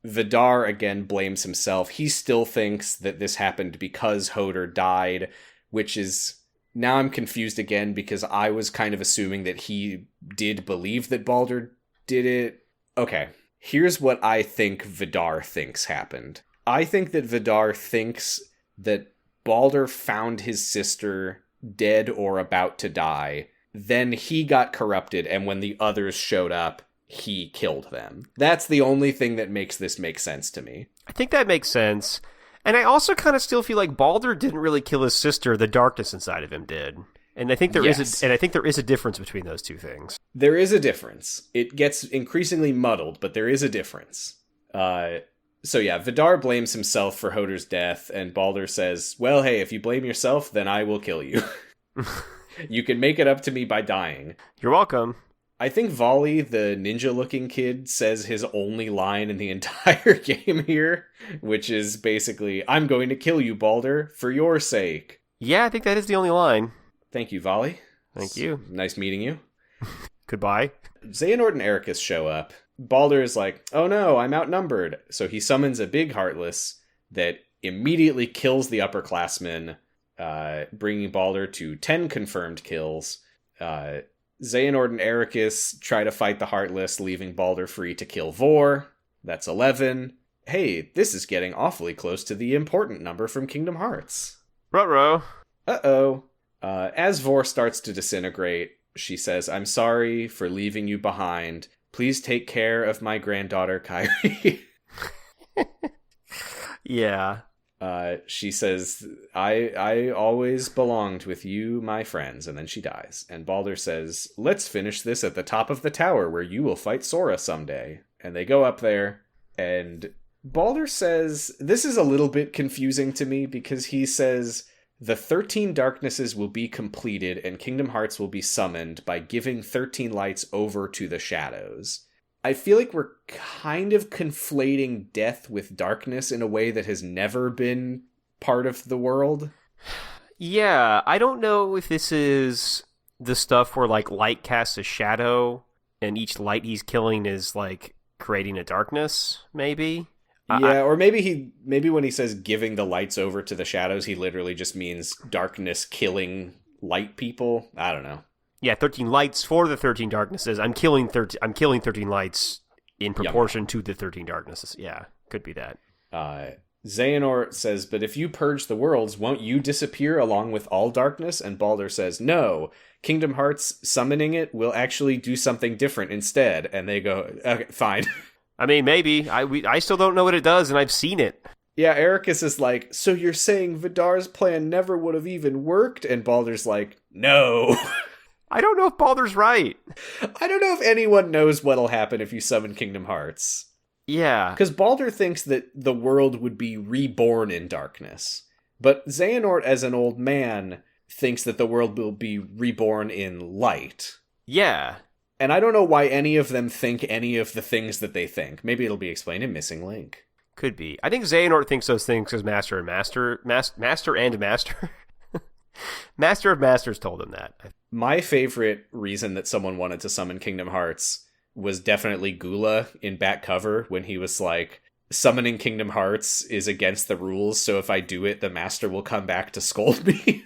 Vidar again blames himself. He still thinks that this happened because Hoder died, which is... Now I'm confused again, because I was kind of assuming that he did believe that Baldur did it. Okay, here's what I think Vidar thinks happened. I think that Vidar thinks that Baldur found his sister dead or about to die. Then he got corrupted, and when the others showed up, he killed them. That's the only thing that makes this make sense to me. I think that makes sense. And I also kind of still feel like Baldur didn't really kill his sister. The darkness inside of him did. And I think there is a difference between those two things. There is a difference. It gets increasingly muddled, but there is a difference. So yeah, Vidar blames himself for Hoder's death, and Baldur says, well, hey, if you blame yourself, then I will kill you. You can make it up to me by dying. You're welcome. I think Volley, the ninja-looking kid, says his only line in the entire game here, which is basically, I'm going to kill you, Baldur, for your sake. Yeah, I think that is the only line. Thank you, Volley. Thank you. Nice meeting you. Goodbye. Xehanort and Eraqus show up. Baldur is like, oh no, I'm outnumbered. So he summons a big Heartless that immediately kills the upperclassmen, bringing Baldur to 10 confirmed kills. Xehanort and Eraqus try to fight the Heartless, leaving Baldur free to kill Vor. That's 11. Hey, this is getting awfully close to the important number from Kingdom Hearts. Ruh-roh. Uh-oh. As Vor starts to disintegrate, she says, I'm sorry for leaving you behind. Please take care of my granddaughter, Kairi. Yeah. She says, I always belonged with you, my friends, and then she dies. And Baldur says, let's finish this at the top of the tower where you will fight Sora someday. And they go up there, and Baldur says, this is a little bit confusing to me, because he says, the 13 darknesses will be completed and Kingdom Hearts will be summoned by giving 13 lights over to the shadows. I feel like we're kind of conflating death with darkness in a way that has never been part of the world. Yeah, I don't know if this is the stuff where, like, light casts a shadow, and each light he's killing is, like, creating a darkness, maybe? Yeah, or maybe when he says giving the lights over to the shadows, he literally just means darkness killing light people. I don't know. Yeah, 13 lights for the 13 darknesses. I'm killing 13 lights in proportion to the 13 darknesses. Yeah, could be that. Xehanort says, but if you purge the worlds, won't you disappear along with all darkness? And Baldur says, no. Kingdom Hearts summoning it will actually do something different instead. And they go, okay, fine. I mean, maybe. I still don't know what it does, and I've seen it. Yeah, Eraqus is like, so you're saying Vidar's plan never would have even worked? And Baldur's like, no. I don't know if Baldur's right. I don't know if anyone knows what'll happen if you summon Kingdom Hearts. Yeah. Because Baldur thinks that the world would be reborn in darkness. But Xehanort, as an old man, thinks that the world will be reborn in light. Yeah. And I don't know why any of them think any of the things that they think. Maybe it'll be explained in Missing Link. Could be. I think Xehanort thinks those things as Master and Master. Master and Master. Master of Masters told him that. My favorite reason that someone wanted to summon Kingdom Hearts was definitely Gula in back cover when he was like, summoning Kingdom Hearts is against the rules, so if I do it, the Master will come back to scold me.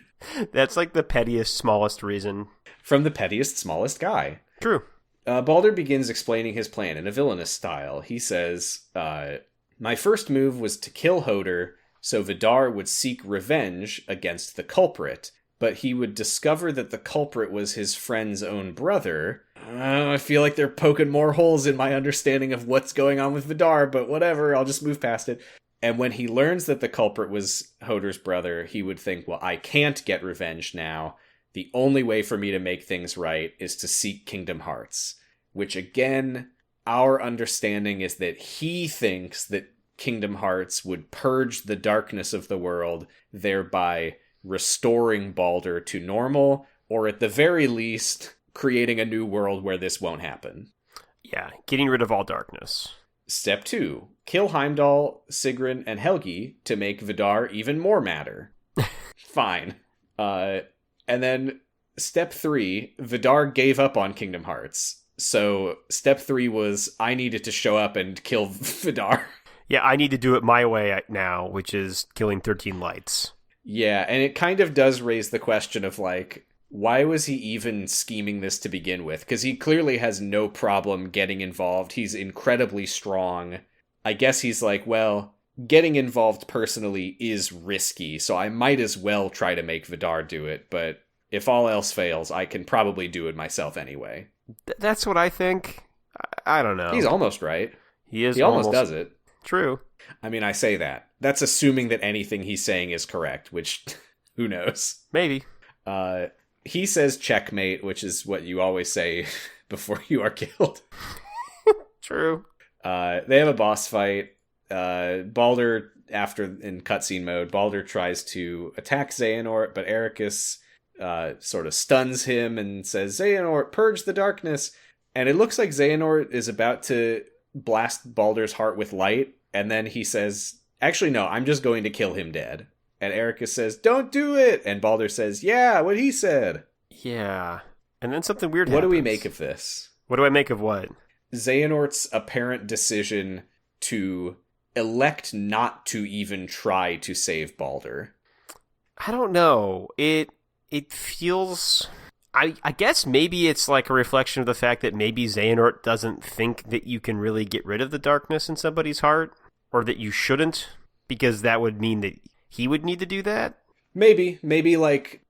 That's like the pettiest, smallest reason. From the pettiest, smallest guy. True. Baldur begins explaining his plan in a villainous style. He says, my first move was to kill Hoder, so Vidar would seek revenge against the culprit, but he would discover that the culprit was his friend's own brother. I feel like they're poking more holes in my understanding of what's going on with Vidar, but whatever, I'll just move past it. And when he learns that the culprit was Hoder's brother, he would think, well, I can't get revenge now. The only way for me to make things right is to seek Kingdom Hearts. Which, again, our understanding is that he thinks that Kingdom Hearts would purge the darkness of the world, thereby restoring Baldur to normal, or at the very least, creating a new world where this won't happen. Yeah, getting rid of all darkness. Step 2. Kill Heimdall, Sigrun, and Helgi to make Vidar even more madder. Fine. And then step 3, Vidar gave up on Kingdom Hearts. So step 3 was, I needed to show up and kill Vidar. Yeah, I need to do it my way now, which is killing 13 lights. Yeah, and it kind of does raise the question of, like, why was he even scheming this to begin with? Because he clearly has no problem getting involved. He's incredibly strong. I guess he's like, well, getting involved personally is risky, so I might as well try to make Vidar do it, but if all else fails, I can probably do it myself anyway. That's what I think. I don't know. He's almost right. He is. He almost does it. True. I mean, I say that. That's assuming that anything he's saying is correct, which, who knows? Maybe. He says checkmate, which is what you always say before you are killed. True. They have a boss fight. Baldur, in cutscene mode, Baldur tries to attack Xehanort, but Eraqus sort of stuns him and says, Xehanort, purge the darkness. And it looks like Xehanort is about to blast Baldur's heart with light, and then he says, actually, no, I'm just going to kill him dead. And Eraqus says, don't do it! And Baldur says, yeah, what he said. Yeah. And then something weird happens. What do we happens. make of this? What do I make of what? Xehanort's apparent decision to elect not to even try to save Baldur. I don't know. It feels... I guess maybe it's like a reflection of the fact that maybe Xehanort doesn't think that you can really get rid of the darkness in somebody's heart, or that you shouldn't, because that would mean that he would need to do that? Maybe like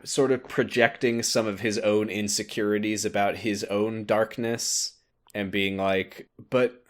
sort of projecting some of his own insecurities about his own darkness and being like, but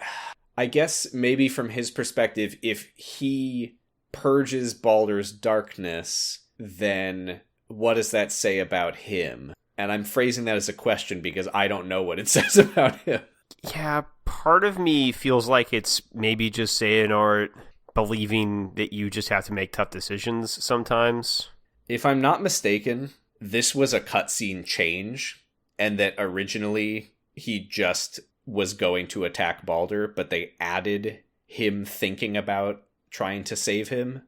I guess maybe from his perspective, if he purges Baldur's darkness, then what does that say about him? And I'm phrasing that as a question because I don't know what it says about him. Yeah, part of me feels like it's maybe just Xehanort believing that you just have to make tough decisions sometimes. If I'm not mistaken, this was a cutscene change, and that originally he just was going to attack Baldur, but they added him thinking about trying to save him.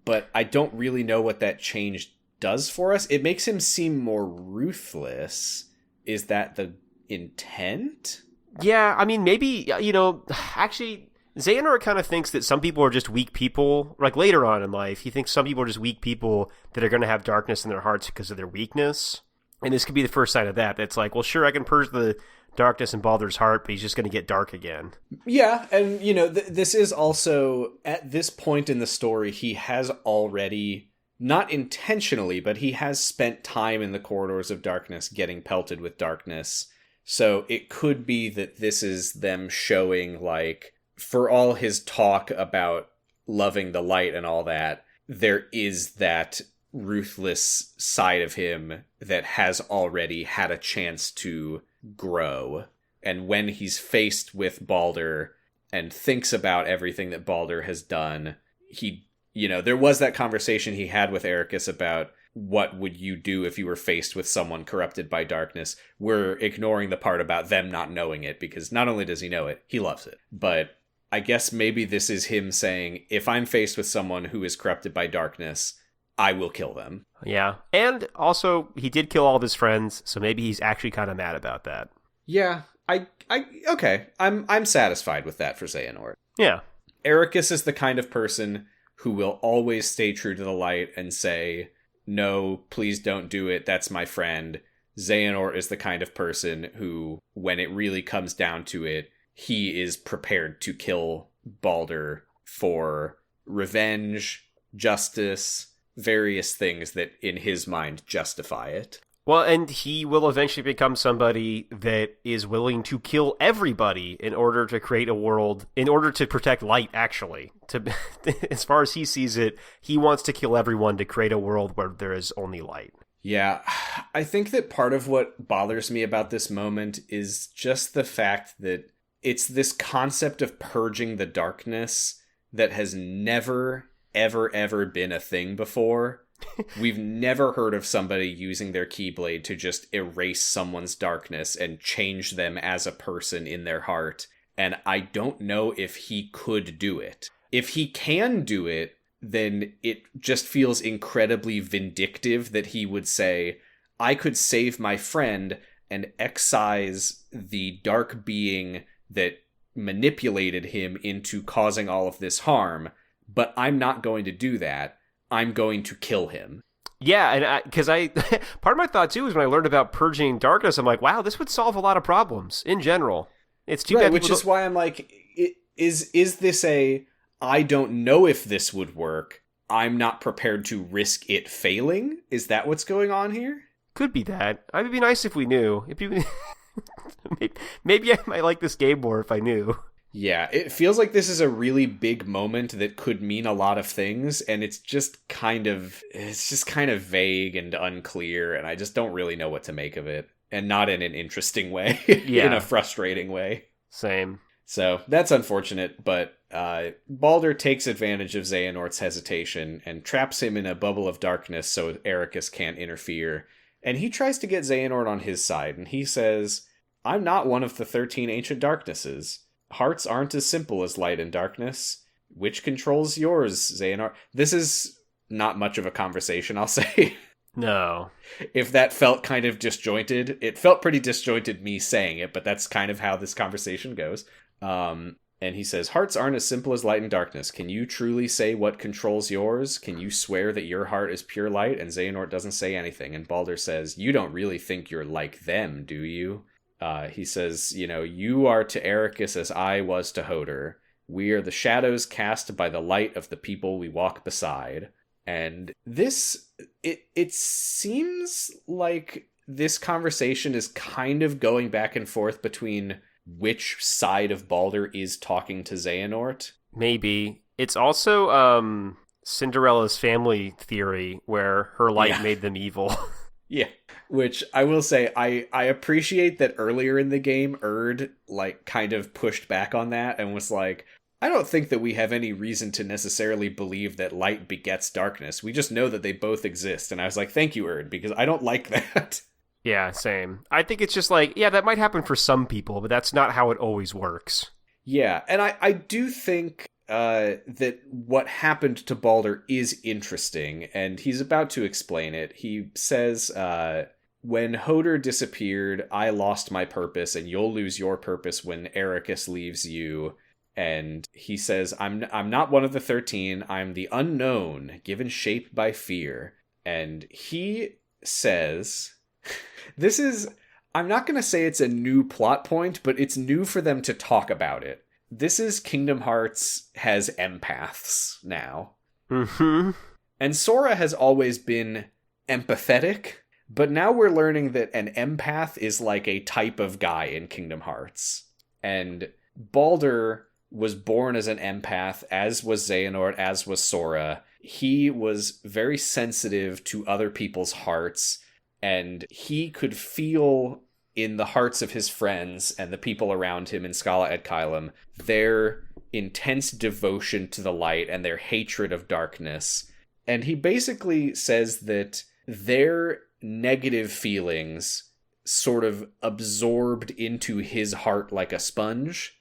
But I don't really know what that change does for us. It makes him seem more ruthless. Is that the intent? Yeah, I mean, maybe, actually, Xehanort kind of thinks that some people are just weak people. Like, later on in life, he thinks some people are just weak people that are going to have darkness in their hearts because of their weakness. And this could be the first sign of that. That's like, well, sure, I can purge the darkness in Baldur's heart, but he's just going to get dark again. Yeah, and, this is also, at this point in the story, he has already, not intentionally, but he has spent time in the corridors of darkness getting pelted with darkness. So it could be that this is them showing, like, for all his talk about loving the light and all that, there is that ruthless side of him that has already had a chance to grow. And when he's faced with Baldur and thinks about everything that Baldur has done, there was that conversation he had with Eraqus about what would you do if you were faced with someone corrupted by darkness. We're ignoring the part about them not knowing it, because not only does he know it, he loves it. But I guess maybe this is him saying, if I'm faced with someone who is corrupted by darkness, I will kill them. Yeah. And also, he did kill all of his friends, so maybe he's actually kind of mad about that. Yeah. Okay. I'm satisfied with that for Xehanort. Yeah. Eraqus is the kind of person who will always stay true to the light and say, no, please don't do it, that's my friend. Xehanort is the kind of person who, when it really comes down to it, he is prepared to kill Baldur for revenge, justice, various things that in his mind justify it. Well, and he will eventually become somebody that is willing to kill everybody in order to create a world, in order to protect light, actually. As far as he sees it, he wants to kill everyone to create a world where there is only light. Yeah, I think that part of what bothers me about this moment is just the fact that it's this concept of purging the darkness that has never, ever, ever been a thing before. We've never heard of somebody using their keyblade to just erase someone's darkness and change them as a person in their heart. And I don't know if he could do it. If he can do it, then it just feels incredibly vindictive that he would say, I could save my friend and excise the dark being that manipulated him into causing all of this harm, but I'm not going to do that. I'm going to kill him. Yeah, and because part of my thought too is when I learned about purging darkness, I'm like, wow, this would solve a lot of problems in general. It's too bad, which is why I'm like, is this a, I don't know if this would work, I'm not prepared to risk it failing? Is that what's going on here? Could be that. It would be nice if we knew. Maybe I might like this game more if I knew. Yeah, it feels like this is a really big moment that could mean a lot of things, and it's just kind of vague and unclear, and I just don't really know what to make of it. And not in an interesting way, in a frustrating way. Same. So, that's unfortunate, but Baldur takes advantage of Xehanort's hesitation and traps him in a bubble of darkness so Eraqus can't interfere. And he tries to get Xehanort on his side, and he says, I'm not one of the 13 ancient darknesses. Hearts aren't as simple as light and darkness. Which controls yours, Xehanort? This is not much of a conversation, I'll say. No. If that felt kind of disjointed, it felt pretty disjointed me saying it, but that's kind of how this conversation goes. And he says, hearts aren't as simple as light and darkness. Can you truly say what controls yours? Can you swear that your heart is pure light? And Xehanort doesn't say anything. And Baldur says, you don't really think you're like them, do you? He says, you are to Eraqus as I was to Hodor. We are the shadows cast by the light of the people we walk beside. And this, it seems like this conversation is kind of going back and forth between which side of Baldur is talking to Xehanort. Maybe. It's also Cinderella's family theory where her light made them evil. Yeah. Which I will say, I appreciate that earlier in the game, Erd kind of pushed back on that and was like, I don't think that we have any reason to necessarily believe that light begets darkness. We just know that they both exist. And I was like, thank you, Erd, because I don't like that. Yeah, same. I think it's just like, yeah, that might happen for some people, but that's not how it always works. Yeah, and I do think that what happened to Baldur is interesting, and he's about to explain it. He says, when Hodor disappeared, I lost my purpose, and you'll lose your purpose when Eraqus leaves you. And he says, I'm not one of the 13. I'm the unknown, given shape by fear. And he says, this is, I'm not going to say it's a new plot point, but it's new for them to talk about it. This is Kingdom Hearts has empaths now. Mm-hmm. And Sora has always been empathetic, but now we're learning that an empath is like a type of guy in Kingdom Hearts. And Baldur was born as an empath, as was Xehanort, as was Sora. He was very sensitive to other people's hearts, and he could feel in the hearts of his friends and the people around him in Scala ad Caelum their intense devotion to the light and their hatred of darkness. And he basically says that their negative feelings sort of absorbed into his heart like a sponge.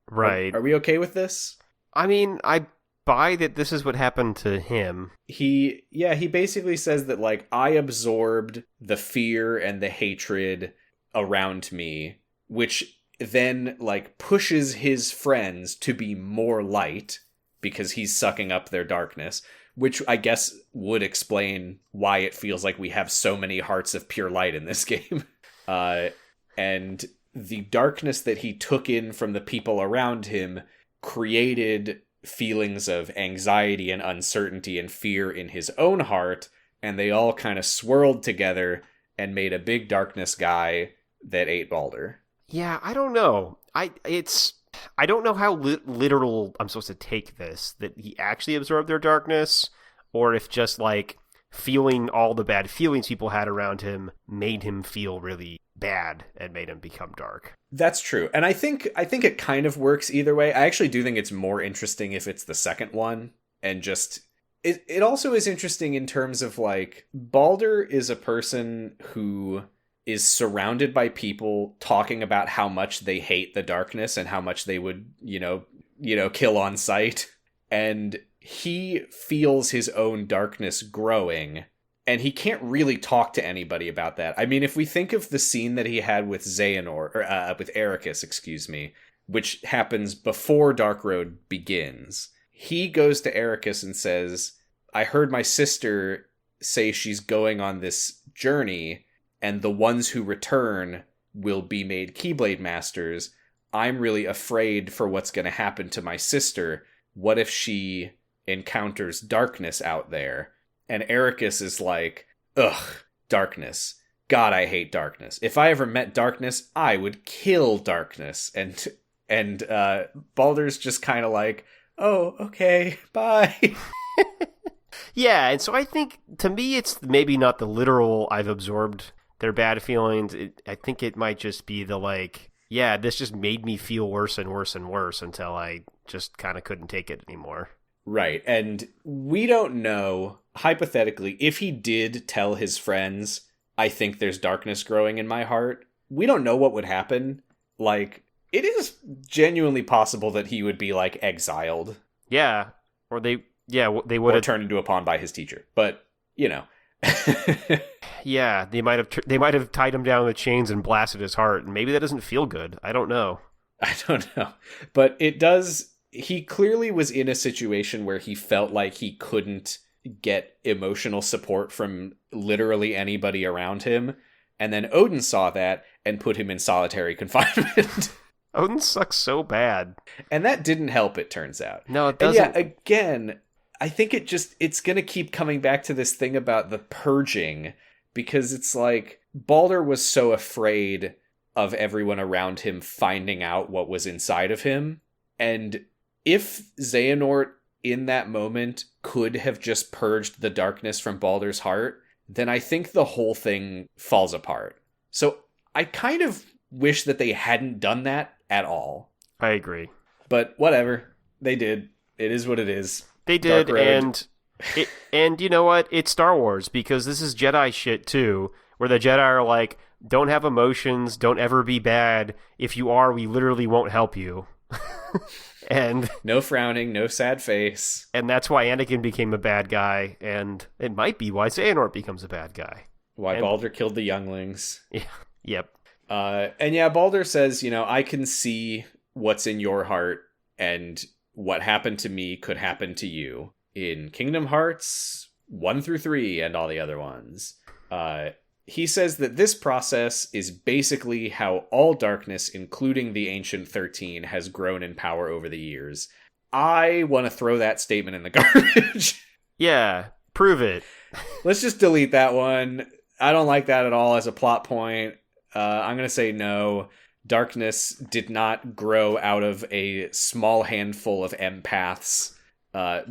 Right. Are we okay with this? I mean, I buy that this is what happened to him. He basically says that, I absorbed the fear and the hatred around me, which then, pushes his friends to be more light because he's sucking up their darkness, which I guess would explain why it feels like we have so many hearts of pure light in this game. And the darkness that he took in from the people around him created feelings of anxiety and uncertainty and fear in his own heart, and they all kind of swirled together and made a big darkness guy that ate Baldur. Yeah, I don't know. I don't know how literal I'm supposed to take this, that he actually absorbed their darkness, or if just feeling all the bad feelings people had around him made him feel really bad and made him become dark. That's true. And I think it kind of works either way. I actually do think it's more interesting if it's the second one, and just it also is interesting in terms of like Baldur is a person who is surrounded by people talking about how much they hate the darkness and how much they would, kill on sight. And he feels his own darkness growing, and he can't really talk to anybody about that. I mean, if we think of the scene that he had with Xehanort, or with Eraqus, excuse me, which happens before Dark Road begins, he goes to Eraqus and says, I heard my sister say she's going on this journey, and the ones who return will be made Keyblade Masters. I'm really afraid for what's going to happen to my sister. What if she encounters darkness out there? And Eraqus is like, ugh, darkness. God, I hate darkness. If I ever met darkness, I would kill darkness. And Baldur's just kind of like, oh, okay, bye. Yeah, and so I think, to me, it's maybe not the literal I've absorbed their bad feelings. I think it might just be the like, yeah, this just made me feel worse and worse and worse until I just kind of couldn't take it anymore. Right, and we don't know, hypothetically, if he did tell his friends, I think there's darkness growing in my heart, we don't know what would happen. Like, it is genuinely possible that he would be, like, exiled. Yeah, or they would or have turned into a pawn by his teacher, but, Yeah, they might have tied him down with chains and blasted his heart, and maybe that doesn't feel good. I don't know. But it does. He clearly was in a situation where he felt like he couldn't get emotional support from literally anybody around him. And then Odin saw that and put him in solitary confinement. Odin sucks so bad. And that didn't help, it turns out. No, it doesn't. And yeah, again, I think it's going to keep coming back to this thing about the purging, because it's like Baldur was so afraid of everyone around him finding out what was inside of him. And if Xehanort in that moment could have just purged the darkness from Baldur's heart, then I think the whole thing falls apart. So I kind of wish that they hadn't done that at all. I agree. But whatever. They did. It is what it is. They did, and you know what? It's Star Wars, because this is Jedi shit too, where the Jedi are like, don't have emotions, don't ever be bad. If you are, we literally won't help you. And no frowning, no sad face. And that's why Anakin became a bad guy, and it might be why Xehanort becomes a bad guy. Why Baldur killed the younglings. Yeah. Yep. And yeah, Baldur says, I can see what's in your heart, and what happened to me could happen to you in Kingdom Hearts 1 through 3 and all the other ones. He says that this process is basically how all darkness, including the Ancient 13, has grown in power over the years. I want to throw that statement in the garbage. Yeah, prove it. Let's just delete that one. I don't like that at all as a plot point. I'm going to say no. Darkness did not grow out of a small handful of empaths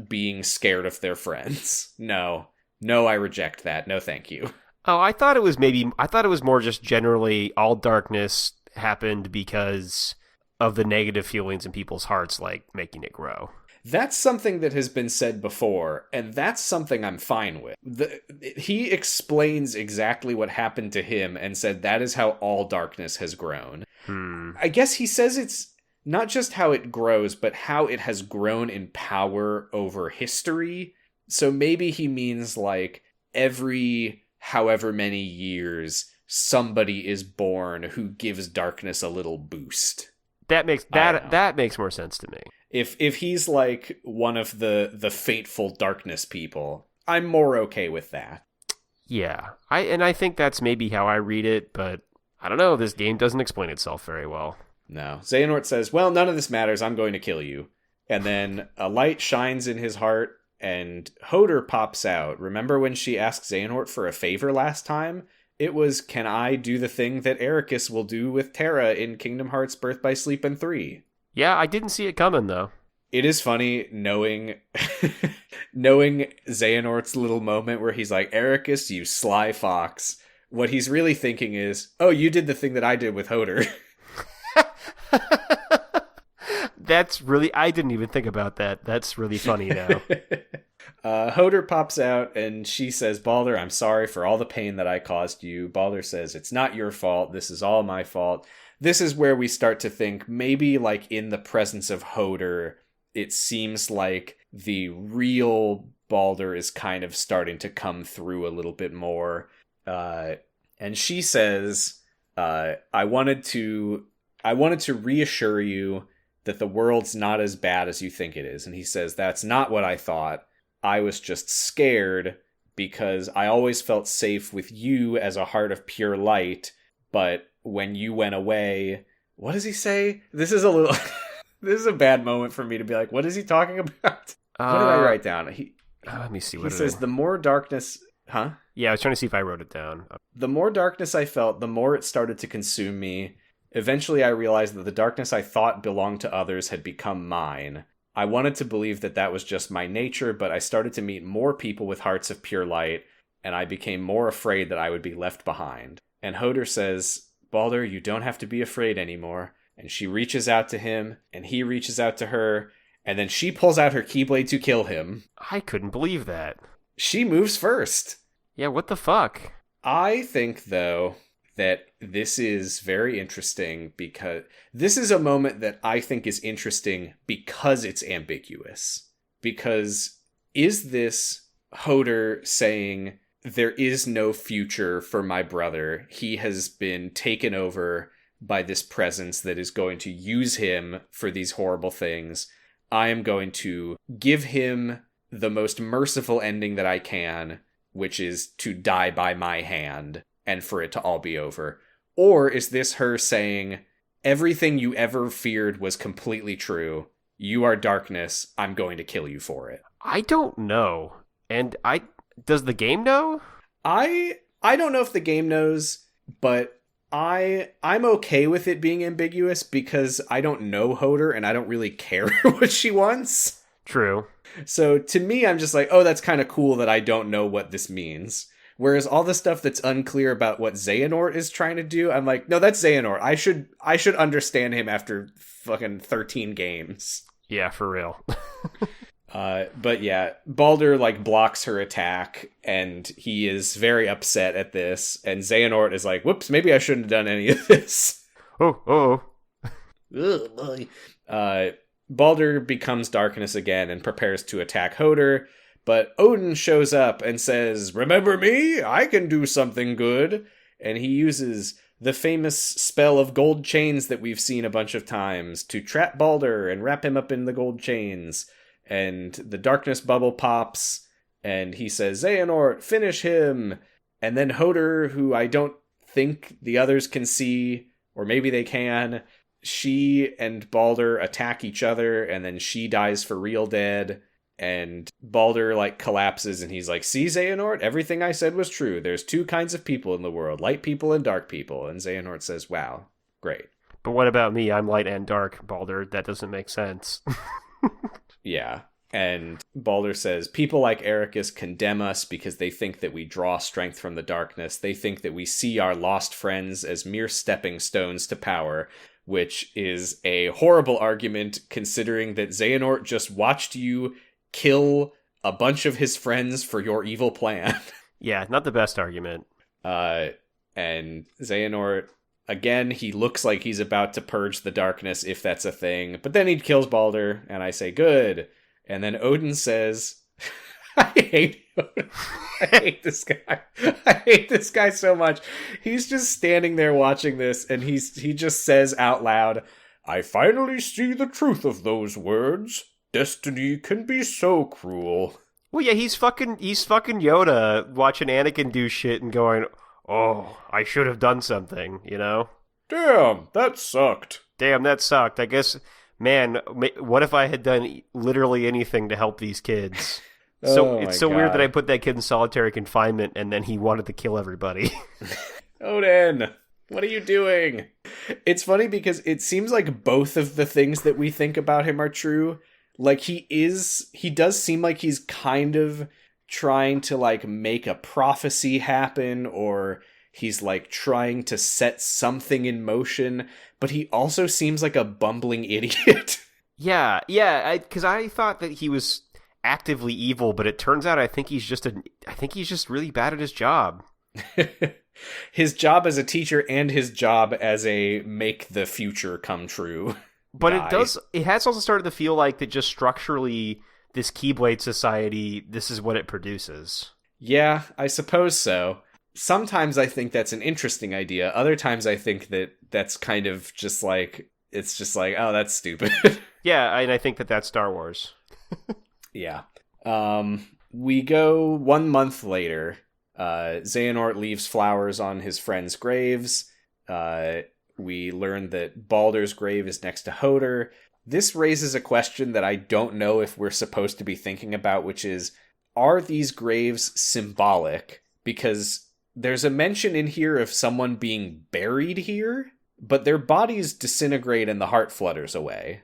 being scared of their friends. No, I reject that. No, thank you. Oh, I thought it was more just generally all darkness happened because of the negative feelings in people's hearts, like making it grow. That's something that has been said before, and that's something I'm fine with. He explains exactly what happened to him and said that is how all darkness has grown. I guess he says it's not just how it grows, but how it has grown in power over history. So maybe he means like every however many years somebody is born who gives darkness a little boost. That makes more sense to me. If he's like one of the fateful darkness people, I'm more okay with that. Yeah. I think that's maybe how I read it, but I don't know, this game doesn't explain itself very well. No. Xehanort says, well, none of this matters, I'm going to kill you. And then a light shines in his heart, and Hodor pops out. Remember when she asked Xehanort for a favor last time? It was, can I do the thing that Eraqus will do with Terra in Kingdom Hearts Birth by Sleep and 3? Yeah, I didn't see it coming, though. It is funny knowing knowing Xehanort's little moment where he's like, Eraqus, you sly fox. What he's really thinking is, oh, you did the thing that I did with Hoder. That's really... I didn't even think about that. That's really funny now. Hoder pops out and she says, Balder, I'm sorry for all the pain that I caused you. Balder says, it's not your fault. This is all my fault. This is where we start to think maybe like in the presence of Hoder, it seems like the real Balder is kind of starting to come through a little bit more. And she says, I wanted to reassure you that the world's not as bad as you think it is. And he says, that's not what I thought. I was just scared because I always felt safe with you as a heart of pure light. But when you went away, what does he say? This is a little, this is a bad moment for me to be like, what is he talking about? What did I write down? Let me see. He says, the more darkness, huh? Yeah, I was trying to see if I wrote it down. The more darkness I felt, the more it started to consume me. Eventually, I realized that the darkness I thought belonged to others had become mine. I wanted to believe that that was just my nature, but I started to meet more people with hearts of pure light, and I became more afraid that I would be left behind. And Hoder says, Balder, you don't have to be afraid anymore. And she reaches out to him, and he reaches out to her, and then she pulls out her keyblade to kill him. I couldn't believe that. She moves first. Yeah, what the fuck? I think, though, that this is very interesting because this is a moment that I think is interesting because it's ambiguous. Because is this Hoder saying, there is no future for my brother. He has been taken over by this presence that is going to use him for these horrible things. I am going to give him the most merciful ending that I can, which is to die by my hand and for it to all be over. Or is this her saying, everything you ever feared was completely true. You are darkness. I'm going to kill you for it. I don't know. And does the game know? I don't know if the game knows, but I'm okay with it being ambiguous because I don't know Hoder and I don't really care what she wants. True. So to me, I'm just like, oh, that's kind of cool that I don't know what this means. Whereas all the stuff that's unclear about what Xehanort is trying to do, I'm like, no, that's Xehanort. I should understand him after fucking 13 games. Yeah, for real. But yeah, Balder like blocks her attack and he is very upset at this. And Xehanort is like, whoops, maybe I shouldn't have done any of this. Oh. Balder becomes darkness again and prepares to attack Hoder. But Odin shows up and says, remember me? I can do something good. And he uses the famous spell of gold chains that we've seen a bunch of times to trap Balder and wrap him up in the gold chains. And the darkness bubble pops, and he says, Xehanort, finish him! And then Hoder, who I don't think the others can see, or maybe they can, she and Balder attack each other, and then she dies for real dead, and Balder, like, collapses, and he's like, see, Xehanort, everything I said was true. There's two kinds of people in the world, light people and dark people. And Xehanort says, wow, great. But what about me? I'm light and dark, Balder. That doesn't make sense. Yeah, and Balder says, people like Eraqus condemn us because they think that we draw strength from the darkness. They think that we see our lost friends as mere stepping stones to power, which is a horrible argument considering that Xehanort just watched you kill a bunch of his friends for your evil plan. Yeah, not the best argument. And Xehanort, again, he looks like he's about to purge the darkness, if that's a thing. But then he kills Balder, and I say, good. And then Odin says, I hate Odin. I hate this guy. I hate this guy so much. He's just standing there watching this, and he just says out loud, I finally see the truth of those words. Destiny can be so cruel. Well, yeah, he's fucking Yoda watching Anakin do shit and going, oh, I should have done something, you know? Damn, that sucked. I guess, man, what if I had done literally anything to help these kids? So it's so weird that I put that kid in solitary confinement and then he wanted to kill everybody. Odin, what are you doing? It's funny because it seems like both of the things that we think about him are true. Like, he does seem like he's kind of trying to, like, make a prophecy happen, or he's, like, trying to set something in motion, but he also seems like a bumbling idiot. Yeah, because I thought that he was actively evil, but it turns out I think he's just really bad at his job. His job as a teacher and his job as a make the future come true But guy. it has also started to feel like that just structurally, this Keyblade Society, this is what it produces. Yeah, I suppose so. Sometimes I think that's an interesting idea. Other times I think that that's kind of just like, it's just like, oh, that's stupid. Yeah, and I think that that's Star Wars. Yeah. We go 1 month later. Xehanort leaves flowers on his friends' graves. We learn that Baldur's grave is next to Hodor. This raises a question that I don't know if we're supposed to be thinking about, which is, are these graves symbolic? Because there's a mention in here of someone being buried here, but their bodies disintegrate and the heart flutters away.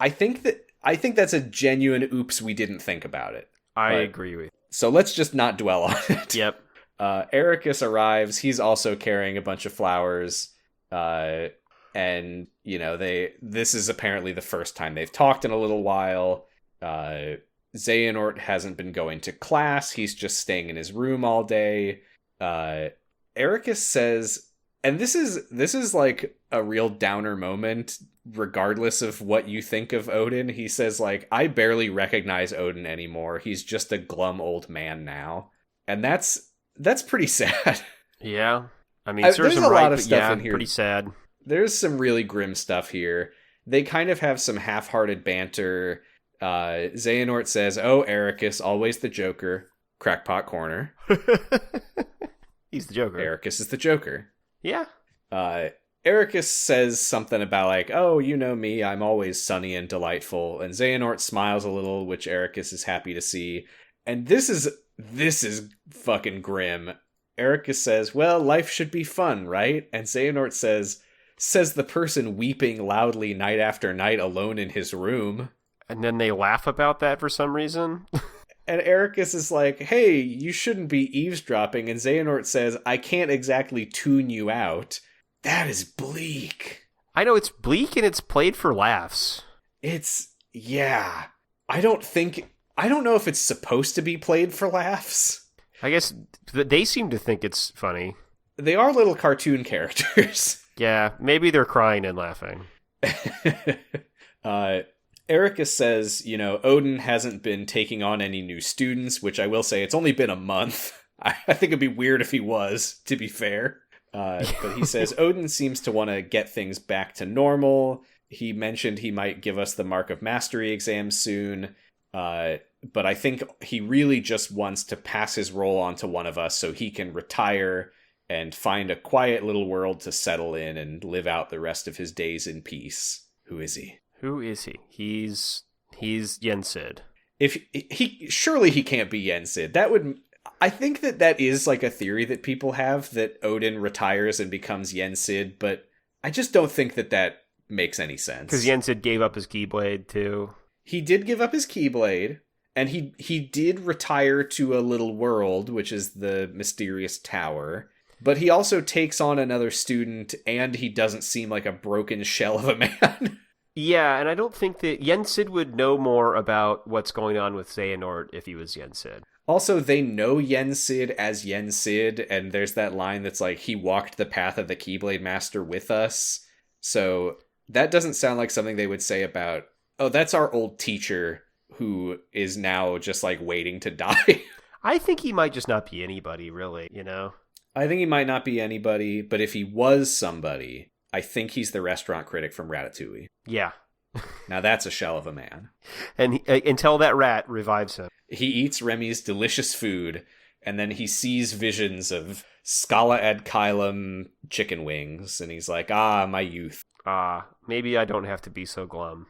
I think that's a genuine oops, we didn't think about it. I agree with you. So let's just not dwell on it. Yep. Eraqus arrives. He's also carrying a bunch of flowers. And, you know, this is apparently the first time they've talked in a little while. Xehanort hasn't been going to class. He's just staying in his room all day. Eraqus says, and this is like a real downer moment, regardless of what you think of Odin. He says, like, I barely recognize Odin anymore. He's just a glum old man now. And that's pretty sad. Yeah. I mean, there's a lot of stuff in here. Pretty sad. There's some really grim stuff here. They kind of have some half-hearted banter. Xehanort says, oh, Eraqus, always the Joker. Crackpot corner. He's the Joker. Eraqus is the Joker. Yeah. Eraqus says something about, like, oh, you know me, I'm always sunny and delightful. And Xehanort smiles a little, which Eraqus is happy to see. And this is fucking grim. Eraqus says, well, life should be fun, right? And Xehanort says the person weeping loudly night after night alone in his room. And then they laugh about that for some reason. And Eraqus is like, hey, you shouldn't be eavesdropping. And Xehanort says, I can't exactly tune you out. That is bleak. I know, it's bleak and it's played for laughs. Yeah. I don't know if it's supposed to be played for laughs. I guess they seem to think it's funny. They are little cartoon characters. Yeah, maybe they're crying and laughing. Eraqus says, you know, Odin hasn't been taking on any new students, which I will say, it's only been a month. I think it'd be weird if he was, to be fair. But he says Odin seems to want to get things back to normal. He mentioned he might give us the Mark of Mastery exam soon. But I think he really just wants to pass his role on to one of us so he can retire and find a quiet little world to settle in and live out the rest of his days in peace. Who is he? He's Yensid. Surely he can't be Yensid. I think that is like a theory that people have, that Odin retires and becomes Yensid, but I just don't think that makes any sense. Because Yensid gave up his Keyblade too. He did give up his Keyblade, and he did retire to a little world, which is the mysterious tower. But he also takes on another student, and he doesn't seem like a broken shell of a man. Yeah, and I don't think that Yensid would know more about what's going on with Xehanort if he was Yensid. Also, they know Yensid as Yensid, and there's that line that's like, he walked the path of the Keyblade Master with us. So that doesn't sound like something they would say about, oh, that's our old teacher who is now just like waiting to die. I think he might just not be anybody, really, you know? I think he might not be anybody, but if he was somebody, I think he's the restaurant critic from Ratatouille. Yeah. Now that's a shell of a man. And until that rat revives him. He eats Remy's delicious food, and then he sees visions of Scala ad Kylum chicken wings, and he's like, my youth. Maybe I don't have to be so glum.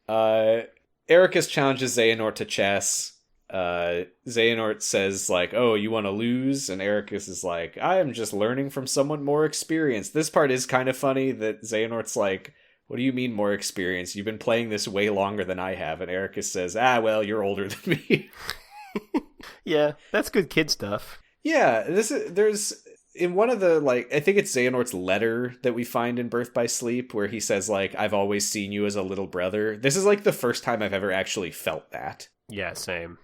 Eraqus challenges Xehanort to chess. Xehanort says, like, oh, you want to lose? And Eraqus is like, I am just learning from someone more experienced. This part is kind of funny that Xehanort's like, What do you mean more experience? You've been playing this way longer than I have. And Eraqus says, well, you're older than me. Yeah, that's good kid stuff. Yeah, there's in one of the, I think it's Xehanort's letter that we find in Birth by Sleep, where he says, I've always seen you as a little brother. This is, the first time I've ever actually felt that. Yeah, same.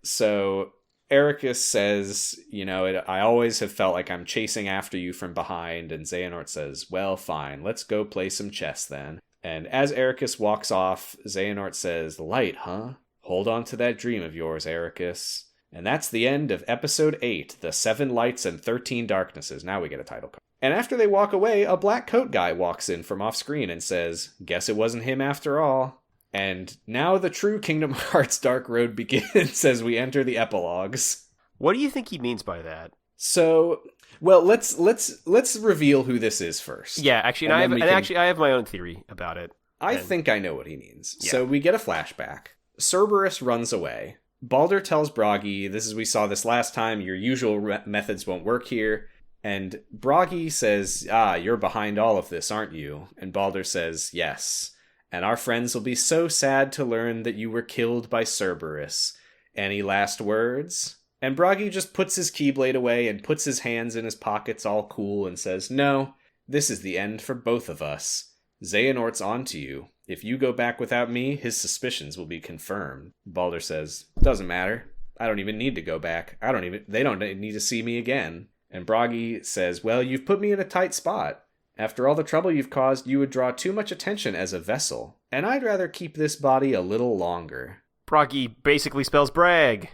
So Eraqus says, I always have felt like I'm chasing after you from behind, and Xehanort says, well, fine, let's go play some chess then. And as Eraqus walks off, Xehanort says, light, huh? Hold on to that dream of yours, Eraqus. And that's the end of episode 8, The 7 Lights and 13 Darknesses. Now we get a title card. And after they walk away, a black coat guy walks in from off screen and says, guess it wasn't him after all. And now the true Kingdom Hearts Dark Road begins as we enter the epilogues. What do you think he means by that? So, well, let's reveal who this is first. Yeah, actually, I have my own theory about it. I think I know what he means. Yeah. So we get a flashback. Cerberus runs away. Baldur tells Bragi, we saw this last time, your usual methods won't work here. And Bragi says, you're behind all of this, aren't you? And Baldur says, yes. And our friends will be so sad to learn that you were killed by Cerberus. Any last words? And Bragi just puts his keyblade away and puts his hands in his pockets all cool and says, no, this is the end for both of us. Xehanort's on to you. If you go back without me, his suspicions will be confirmed. Baldur says, doesn't matter. I don't even need to go back. They don't need to see me again. And Bragi says, well, you've put me in a tight spot. After all the trouble you've caused, you would draw too much attention as a vessel. And I'd rather keep this body a little longer. Bragi basically spells brag.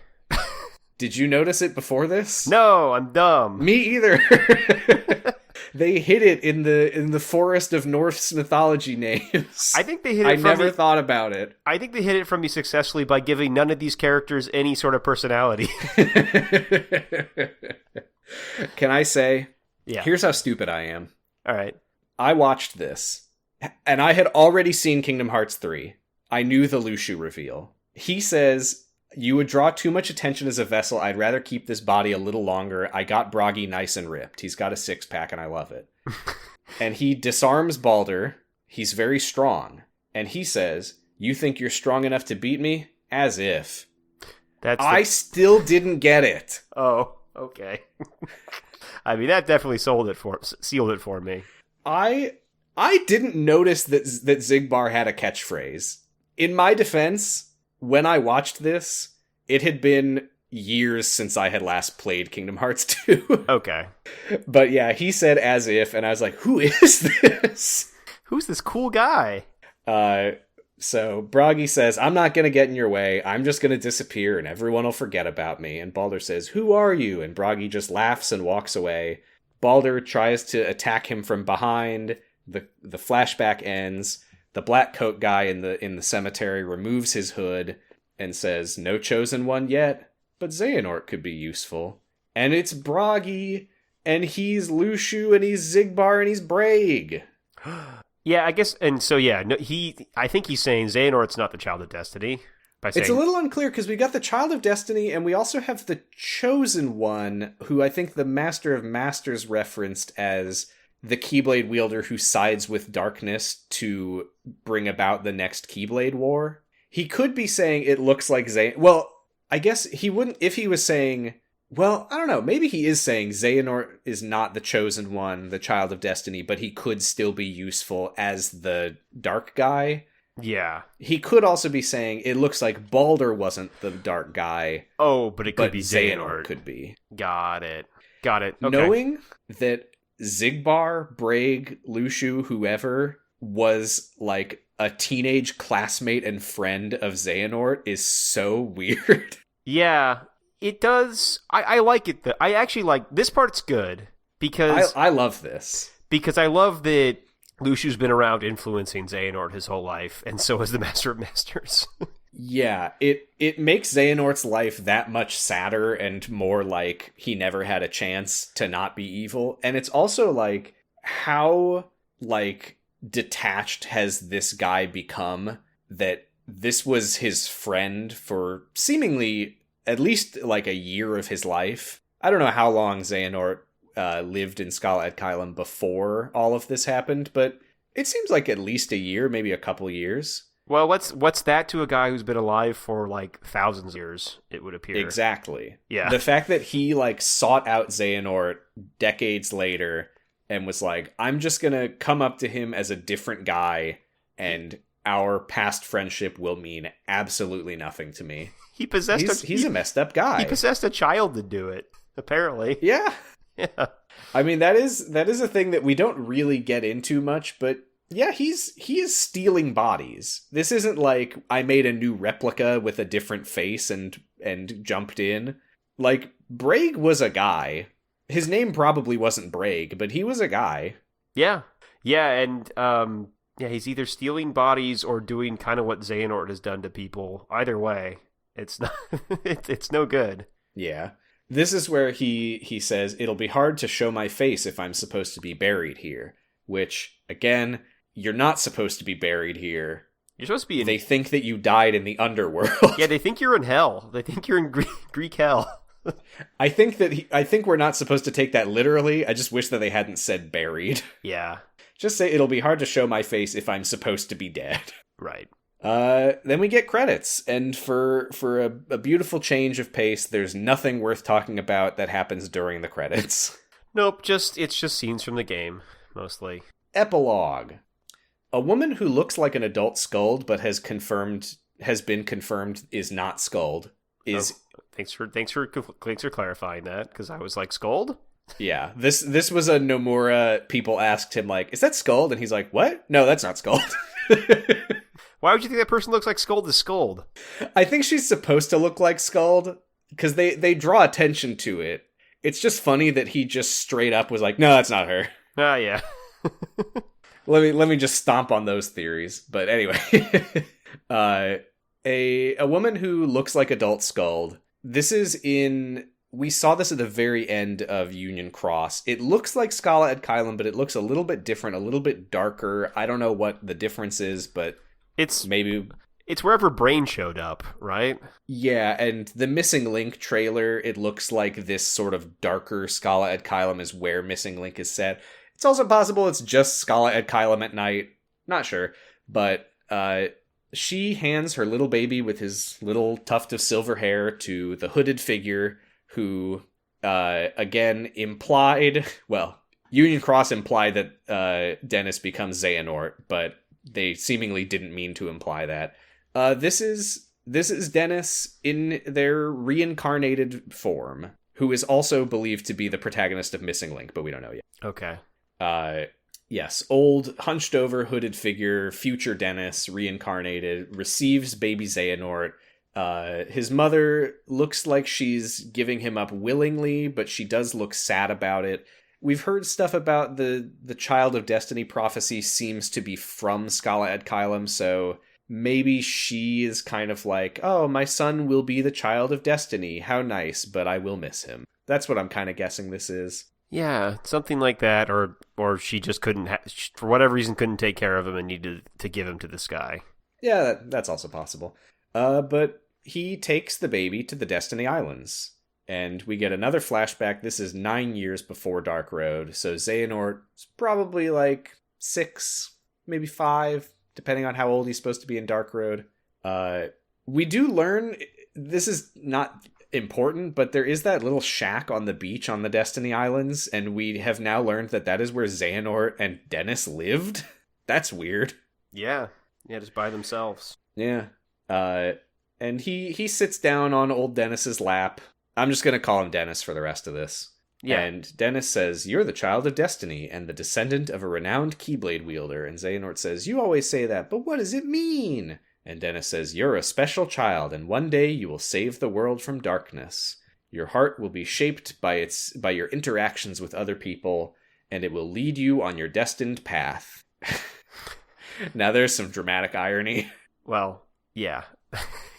Did you notice it before this? No, I'm dumb. Me either. They hid it in the forest of Norse mythology names. I think they hid it from me. I never thought about it. I think they hid it from me successfully by giving none of these characters any sort of personality. Can I say? Yeah. Here's how stupid I am. All right. I watched this, and I had already seen Kingdom Hearts 3. I knew the Lushu reveal. He says, you would draw too much attention as a vessel. I'd rather keep this body a little longer. I got Bragi nice and ripped. He's got a six-pack, and I love it. And he disarms Baldur. He's very strong. And he says, you think you're strong enough to beat me? As if. I still didn't get it. Oh, okay. I mean, that definitely sealed it for me. I didn't notice that Xigbar had a catchphrase. In my defense, when I watched this, it had been years since I had last played Kingdom Hearts 2. Okay. But yeah, he said as if, and I was like, who is this? Who's this cool guy? So Bragi says, I'm not going to get in your way. I'm just going to disappear and everyone will forget about me. And Baldur says, who are you? And Bragi just laughs and walks away. Baldur tries to attack him from behind. The flashback ends. The black coat guy in the cemetery removes his hood and says, no chosen one yet, but Xehanort could be useful. And it's Bragi, and he's Lushu, and he's Xigbar, and he's Braig. Yeah, I guess, and so yeah, no, I think he's saying Xehanort's not the Child of Destiny. It's a little unclear, because we got the Child of Destiny, and we also have the Chosen One, who I think the Master of Masters referenced as the Keyblade wielder who sides with darkness to bring about the next Keyblade War. He could be saying it looks like well, I guess he wouldn't if he was saying, well, I don't know, maybe he is saying Xehanort is not the Chosen One, the Child of Destiny, but he could still be useful as the dark guy. Yeah. He could also be saying it looks like Baldur wasn't the dark guy. Oh, but it could be Xehanort. Could be. Got it. Okay. Knowing that Xigbar, Braig, Lushu, whoever was like a teenage classmate and friend of Xehanort is so weird. Yeah, it does. I like it. I actually like this part's good because I love this. Because I love that Lushu's been around influencing Xehanort his whole life, and so has the Master of Masters. Yeah, it makes Xehanort's life that much sadder and more like he never had a chance to not be evil. And it's also like, how like detached has this guy become that this was his friend for seemingly at least like a year of his life. I don't know how long Xehanort lived in Skala Edkylum before all of this happened, but It seems like at least a year, maybe a couple years. Well, what's that to a guy who's been alive for like thousands of years, it would appear. Exactly. Yeah. The fact that he like sought out Xehanort decades later and was like, I'm just gonna come up to him as a different guy, and our past friendship will mean absolutely nothing to me. He's a messed up guy. He possessed a child to do it, apparently. Yeah. Yeah. I mean, that is a thing that we don't really get into much, but yeah, he is stealing bodies. This isn't like I made a new replica with a different face and jumped in. Like, Braig was a guy. His name probably wasn't Braig, but he was a guy. Yeah. Yeah, and he's either stealing bodies or doing kind of what Xehanort has done to people. Either way, it's not it's no good. Yeah. This is where he says, it'll be hard to show my face if I'm supposed to be buried here. Which, again, you're not supposed to be buried here. You're supposed to be in... They think that you died in the underworld. Yeah, they think you're in hell. They think you're in Greek hell. I think we're not supposed to take that literally. I just wish that they hadn't said buried. Yeah. Just say, it'll be hard to show my face if I'm supposed to be dead. Right. Then we get credits, and for a beautiful change of pace, there's nothing worth talking about that happens during the credits. Nope, it's just scenes from the game, mostly. Epilogue. A woman who looks like an adult Skuld but has been confirmed is not Skuld. Thanks for clarifying that, because I was like, Skuld? Yeah, this was a Nomura. People asked him, like, is that Skuld? And he's like, what? No, that's not Skuld. Why would you think that person looks like Skuld is Skuld? I think she's supposed to look like Skuld, because they draw attention to it. It's just funny that he just straight up was like, no, that's not her. Ah, yeah. Let me just stomp on those theories. But anyway, a woman who looks like adult Skuld. We saw this at the very end of Union Cross. It looks like Scala at Kylum, but it looks a little bit different, a little bit darker. I don't know what the difference is, but it's wherever Brain showed up, right? Yeah, and the Missing Link trailer, it looks like this sort of darker Scala at Kylum is where Missing Link is set. It's also possible it's just Scala at Kylum at night. Not sure. But she hands her little baby with his little tuft of silver hair to the hooded figure who, again, Union Cross implied that Dennis becomes Xehanort, but they seemingly didn't mean to imply that. This is Dennis in their reincarnated form, who is also believed to be the protagonist of Missing Link, but we don't know yet. Okay. Yes, old, hunched-over, hooded figure, future Dennis, reincarnated, receives baby Xehanort. His mother looks like she's giving him up willingly, but she does look sad about it. We've heard stuff about the Child of Destiny prophecy seems to be from Scala ad Kylum, so maybe she is kind of like, oh, my son will be the Child of Destiny. How nice, but I will miss him. That's what I'm kind of guessing this is. Yeah, something like that, or she just couldn't, for whatever reason, couldn't take care of him and needed to give him to this guy. Yeah, that's also possible. But he takes the baby to the Destiny Islands, and we get another flashback. This is 9 years before Dark Road, so Xehanort's probably like 6, maybe 5, depending on how old he's supposed to be in Dark Road. We do learn, this is not important, but there is that little shack on the beach on the Destiny Islands, and we have now learned that is where Xehanort and Dennis lived. That's weird. Yeah, just by themselves. Yeah. And he sits down on old Dennis's lap. I'm just gonna call him Dennis for the rest of this. Yeah. And Dennis says, you're the Child of Destiny and the descendant of a renowned keyblade wielder. And Xehanort says, you always say that, but what does it mean? And Dennis says, you're a special child, and one day you will save the world from darkness. Your heart will be shaped by your interactions with other people, and it will lead you on your destined path. Now there's some dramatic irony. Well, yeah.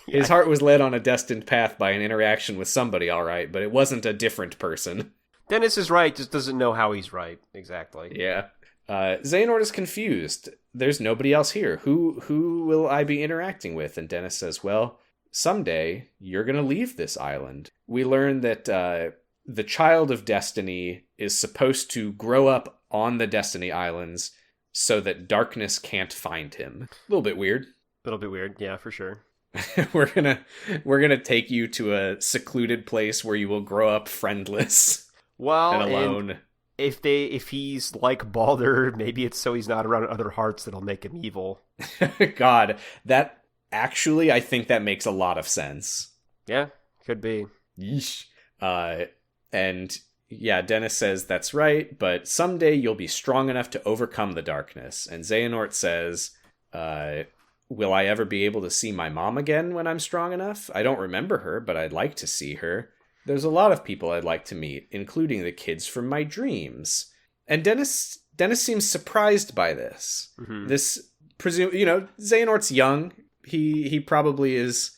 His heart was led on a destined path by an interaction with somebody, all right, but it wasn't a different person. Dennis is right, just doesn't know how he's right, exactly. Yeah. Xehanort is confused. There's nobody else here. Who will I be interacting with? And Dennis says, well, someday you're going to leave this island. We learn that the Child of Destiny is supposed to grow up on the Destiny Islands, so that darkness can't find him. A little bit weird. A little bit weird, yeah, for sure. we're gonna take you to a secluded place where you will grow up friendless and alone. And if he's like Baldur, maybe it's so he's not around other hearts that'll make him evil. God, that actually, I think that makes a lot of sense. Yeah, could be. Yeesh. And yeah, Dennis says that's right, but someday you'll be strong enough to overcome the darkness. And Xehanort says, will I ever be able to see my mom again when I'm strong enough? I don't remember her, but I'd like to see her. There's a lot of people I'd like to meet, including the kids from my dreams. And Dennis seems surprised by this. Mm-hmm. This, Xehanort's young. He probably is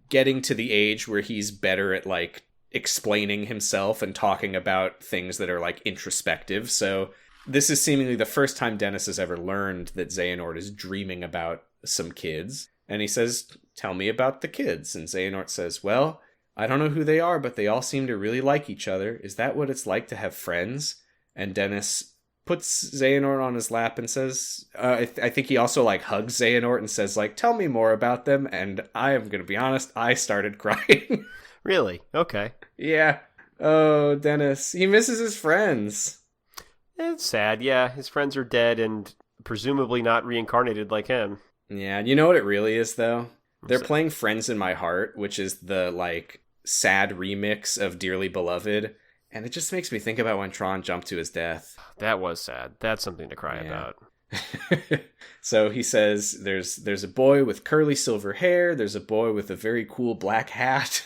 getting to the age where he's better at, like, explaining himself and talking about things that are, like, introspective. So this is seemingly the first time Dennis has ever learned that Xehanort is dreaming about some kids. And he says, tell me about the kids. And Xehanort says, well, I don't know who they are, but they all seem to really like each other. Is that what it's like to have friends? And Dennis puts Xehanort on his lap and says, I think he also, like, hugs Xehanort and says, like, tell me more about them. And I am going to be honest, I started crying. Really? Okay. Yeah. Oh, Dennis. He misses his friends. It's sad, yeah. His friends are dead and presumably not reincarnated like him. Yeah, you know what it really is, though? They're playing Friends in My Heart, which is the, like, sad remix of Dearly Beloved. And it just makes me think about when Tron jumped to his death. That was sad. That's something to cry about. So he says, there's a boy with curly silver hair. There's a boy with a very cool black hat.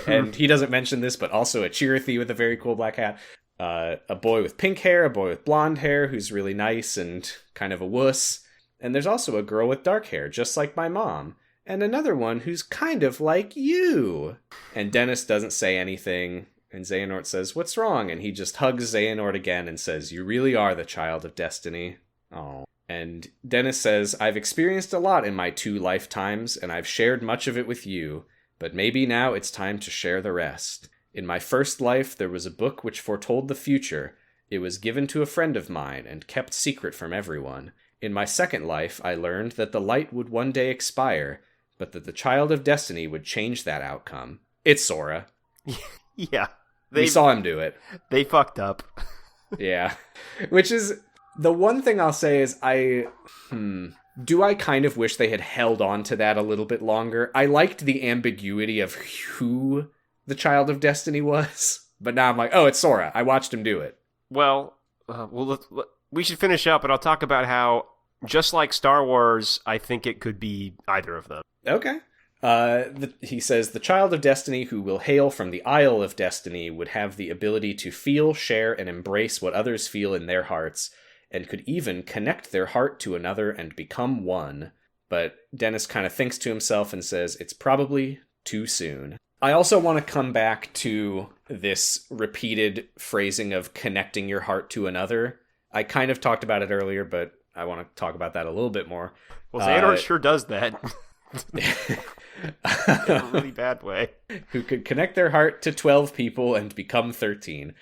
And he doesn't mention this, but also a Chirithy with a very cool black hat. A boy with pink hair, a boy with blonde hair who's really nice and kind of a wuss. And there's also a girl with dark hair, just like my mom. And another one who's kind of like you. And Dennis doesn't say anything. And Xehanort says, what's wrong? And he just hugs Xehanort again and says, you really are the child of destiny. Oh. And Dennis says, I've experienced a lot in my 2 lifetimes, and I've shared much of it with you. But maybe now it's time to share the rest. In my first life, there was a book which foretold the future. It was given to a friend of mine and kept secret from everyone. In my second life, I learned that the light would one day expire, but that the child of destiny would change that outcome. It's Sora. Yeah. We saw him do it. They fucked up. Yeah. Which is, the one thing I'll say is do I kind of wish they had held on to that a little bit longer? I liked the ambiguity of who the child of destiny was, but now I'm like, oh, it's Sora. I watched him do it. Well, we should finish up, and I'll talk about how, just like Star Wars, I think it could be either of them. Okay. He says, the child of destiny who will hail from the Isle of Destiny would have the ability to feel, share, and embrace what others feel in their hearts, and could even connect their heart to another and become one. But Dennis kind of thinks to himself and says, it's probably too soon. I also want to come back to this repeated phrasing of connecting your heart to another. I kind of talked about it earlier, but I want to talk about that a little bit more. Well, Xehanort sure does that. In a really bad way. Who could connect their heart to 12 people and become 13.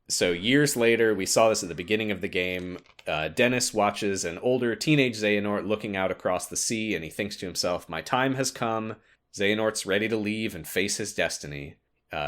So years later, we saw this at the beginning of the game. Dennis watches an older teenage Xehanort looking out across the sea, and he thinks to himself, my time has come. Xehanort's ready to leave and face his destiny.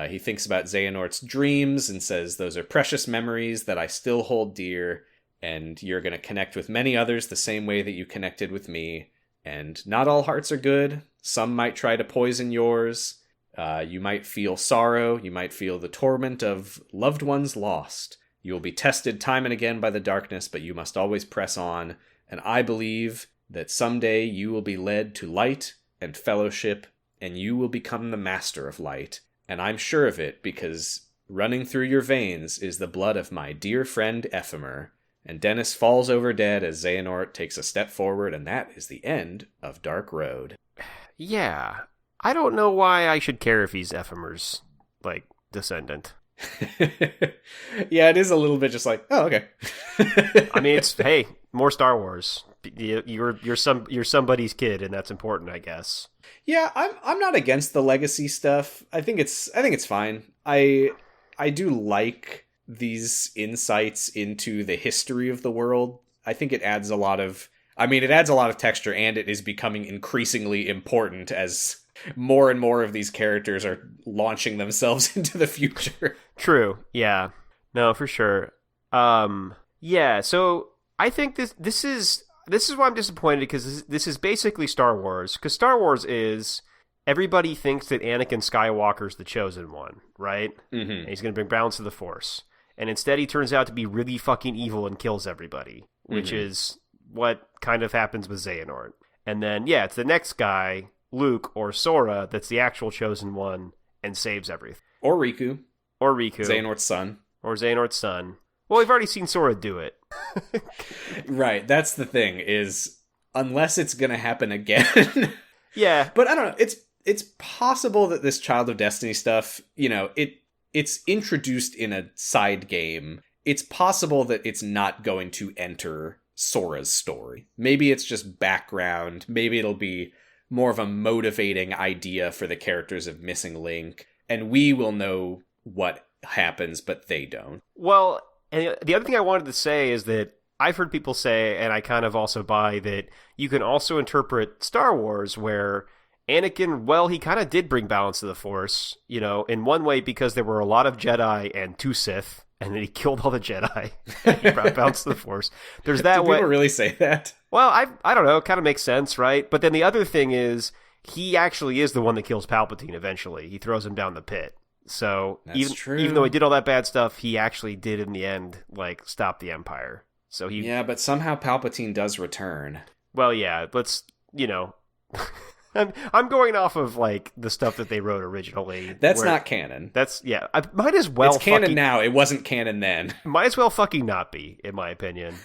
He thinks about Xehanort's dreams and says, those are precious memories that I still hold dear, and you're going to connect with many others the same way that you connected with me. And not all hearts are good. Some might try to poison yours. You might feel sorrow. You might feel the torment of loved ones lost. You will be tested time and again by the darkness, but you must always press on. And I believe that someday you will be led to light and fellowship, and you will become the master of light. And I'm sure of it, because running through your veins is the blood of my dear friend Ephemer. And Dennis falls over dead as Xehanort takes a step forward, and that is the end of Dark Road. Yeah. I don't know why I should care if he's Ephemer's, like, descendant. Yeah, it is a little bit just like, oh, okay. I mean, it's, hey, more Star Wars. You're somebody's kid, and that's important, I guess. Yeah, I'm not against the legacy stuff. I think it's fine. I do like these insights into the history of the world. I think it adds a lot of texture, and it is becoming increasingly important as more and more of these characters are launching themselves into the future. True. Yeah. No, for sure. Yeah. So I think this is why I'm disappointed, because this is basically Star Wars. Because Star Wars is, everybody thinks that Anakin Skywalker's the chosen one, right? Mm-hmm. And he's going to bring balance to the Force. And instead he turns out to be really fucking evil and kills everybody, which is what kind of happens with Xehanort. And then, yeah, it's the next guy, Luke or Sora, that's the actual chosen one and saves everything. Or Riku. Xehanort's son. Or Xehanort's son. Well, we've already seen Sora do it. Right, that's the thing, is unless it's going to happen again. Yeah. But I don't know, it's possible that this Child of Destiny stuff, it's introduced in a side game. It's possible that it's not going to enter Sora's story. Maybe it's just background. Maybe it'll be more of a motivating idea for the characters of Missing Link, and we will know what happens, but they don't. Well, and the other thing I wanted to say is that I've heard people say, and I kind of also buy, that you can also interpret Star Wars where Anakin, well, he kind of did bring balance to the Force, in one way because there were a lot of Jedi and 2 Sith, and then he killed all the Jedi. He brought balance to the Force. There's that way. Do people really say that? Well, I don't know. It kind of makes sense, right? But then the other thing is, he actually is the one that kills Palpatine eventually. He throws him down the pit. So even though he did all that bad stuff, he actually did in the end, stop the Empire. So yeah, but somehow Palpatine does return. Well, yeah, let's, I'm going off of the stuff that they wrote originally. That's not canon. I might as well. It's canon now. It wasn't canon then. Might as well fucking not be, in my opinion.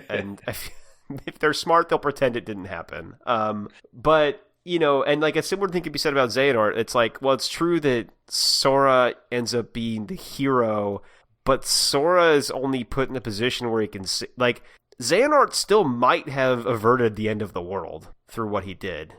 And if they're smart, they'll pretend it didn't happen. But and a similar thing could be said about Xehanort. It's well, it's true that Sora ends up being the hero, but Sora is only put in a position where he can Xehanort still might have averted the end of the world through what he did,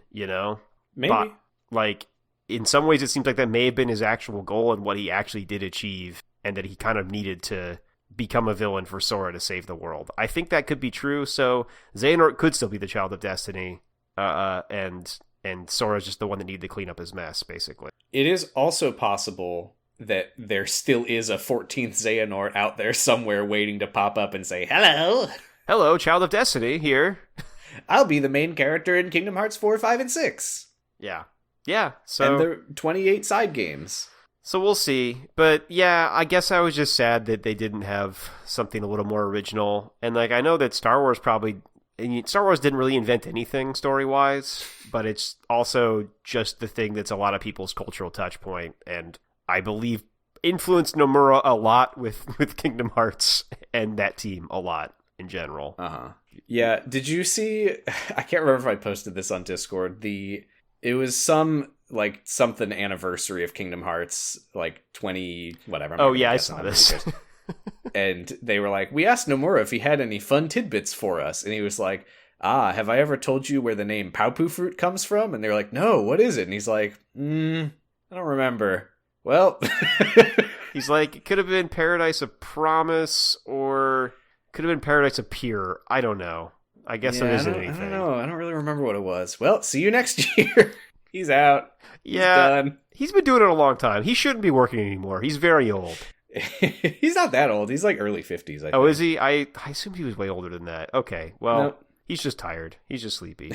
Maybe. But, in some ways it seems like that may have been his actual goal and what he actually did achieve, and that he kind of needed to become a villain for Sora to save the world. I think that could be true, so Xehanort could still be the Child of Destiny, and Sora's just the one that needed to clean up his mess, basically. It is also possible that there still is a 14th Xehanort out there somewhere waiting to pop up and say, hello! Hello, Child of Destiny, here. I'll be the main character in Kingdom Hearts 4, 5, and 6. Yeah. Yeah, so... And the 28 side games. So we'll see. But yeah, I guess I was just sad that they didn't have something a little more original. And I know that Star Wars didn't really invent anything story-wise, but it's also just the thing that's a lot of people's cultural touch point, and I believe influenced Nomura a lot with Kingdom Hearts and that team a lot in general. Uh-huh. Yeah, did you see, I can't remember if I posted this on Discord, it was some, something anniversary of Kingdom Hearts, 20, whatever. Oh yeah, I saw this. And they were we asked Nomura if he had any fun tidbits for us. And he was like, have I ever told you where the name Paupu fruit comes from? And they were like, no, what is it? And he's like, I don't remember. Well. He's like, it could have been Paradise of Promise, or could have been Paradise of Pure. I don't know. I guess there isn't anything. I don't know. I don't really remember what it was. Well, see you next year. He's out. Yeah. He's done. He's been doing it a long time. He shouldn't be working anymore. He's very old. He's not that old. He's early 50s, I think. Oh, is he? I assumed he was way older than that. Okay, well, nope. He's just tired. He's just sleepy.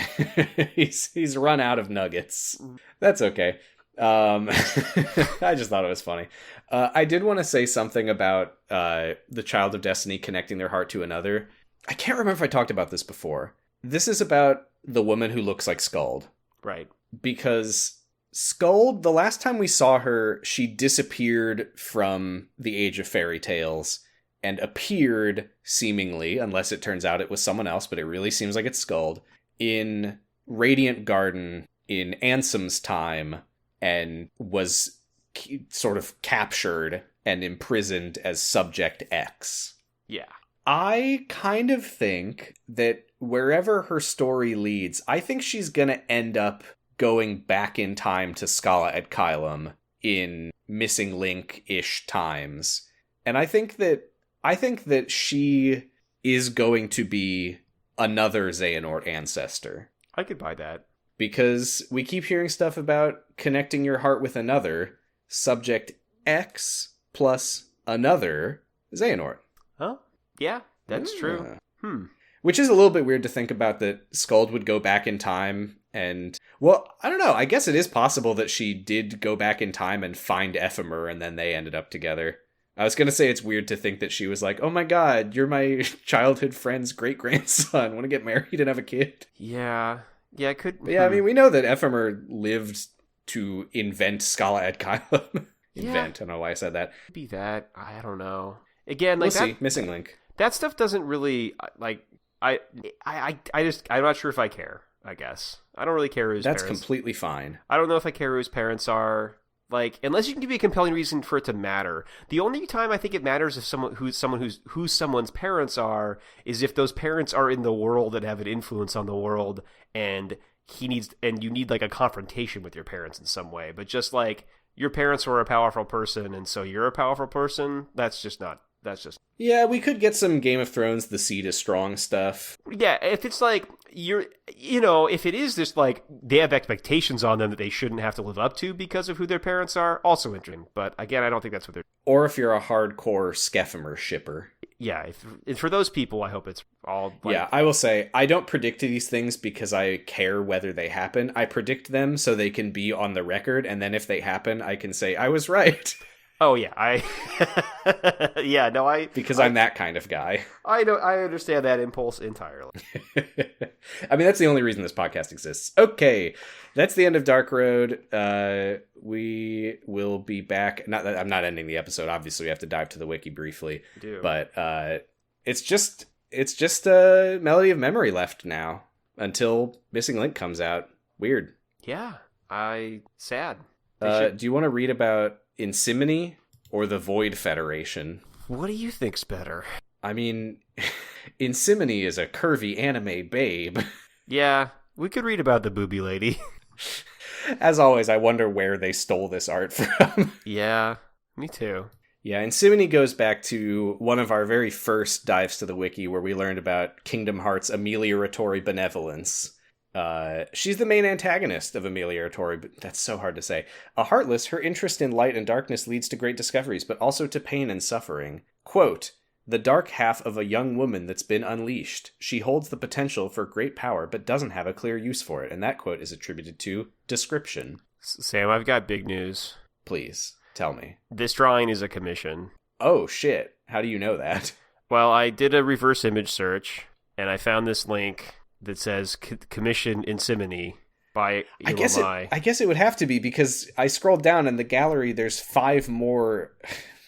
he's run out of nuggets. That's okay. I just thought it was funny. I did want to say something about the Child of Destiny connecting their heart to another. I can't remember if I talked about this before. This is about the woman who looks like Skuld. Right. Because Skuld, the last time we saw her, she disappeared from the Age of Fairy Tales and appeared, seemingly, unless it turns out it was someone else, but it really seems like it's Skuld, in Radiant Garden in Ansem's time, and was sort of captured and imprisoned as Subject X. Yeah. I kind of think that wherever her story leads, I think she's gonna end up going back in time to Scala at Kylum in Missing Link-ish times. And I think that she is going to be another Xehanort ancestor. I could buy that. Because we keep hearing stuff about connecting your heart with another, subject X plus another Xehanort. Huh? Yeah, that's true. Which is a little bit weird to think about, that Skuld would go back in time and... Well, I don't know. I guess it is possible that she did go back in time and find Ephemer and then they ended up together. I was going to say it's weird to think that she was like, oh my god, you're my childhood friend's great-grandson. Want to get married and have a kid? Yeah, it could... Yeah, I mean, we know that Ephemer lived to invent Scala ad Caelum. I don't know why I said that. Be that. I don't know. Again, we'll see. Missing link. That stuff doesn't really, like... I'm not sure if I care, I guess. I don't really care who his parents... That's completely fine. I don't know if I care who his parents are. Like, unless you can give me a compelling reason for it to matter. The only time I think it matters if who someone's parents are is if those parents are in the world and have an influence on the world, and you need like a confrontation with your parents in some way. But just like your parents were a powerful person, and so you're a powerful person. That's just. Yeah, we could get some Game of Thrones, the seed is strong stuff. Yeah, if it's like, if it is just like they have expectations on them that they shouldn't have to live up to because of who their parents are, also interesting. But again, I don't think that's what they're... Or if you're a hardcore Skephimer shipper. Yeah, if for those people, I hope it's all... Like... Yeah, I will say, I don't predict these things because I care whether they happen. I predict them so they can be on the record, and then if they happen, I can say, I was right. Oh, yeah, Because I'm that kind of guy. I understand that impulse entirely. I mean, that's the only reason this podcast exists. Okay, that's the end of Dark Road. We will be back. I'm not ending the episode. Obviously, we have to dive to the wiki briefly. But it's just a Melody of Memory left now until Missing Link comes out. Weird. Yeah, sad. Do you want to read about Insimony or the Void Federation? What do you think's better? I mean, Insimony is a curvy anime babe. Yeah, we could read about the booby lady. As always, I wonder where they stole this art from. Yeah, me too. Yeah, Insimony goes back to one of our very first dives to the wiki where we learned about Kingdom Hearts' amelioratory benevolence. She's the main antagonist of amelioratory, but that's so hard to say. A heartless, her interest in light and darkness leads to great discoveries, but also to pain and suffering. Quote, the dark half of a young woman that's been unleashed. She holds the potential for great power, but doesn't have a clear use for it. And that quote is attributed to description. Sam, I've got big news. Please, tell me. This drawing is a commission. Oh, shit. How do you know that? Well, I did a reverse image search, and I found this link that says commission Insimony by Ilomai. I guess it would have to be, because I scrolled down in the gallery, there's 5 more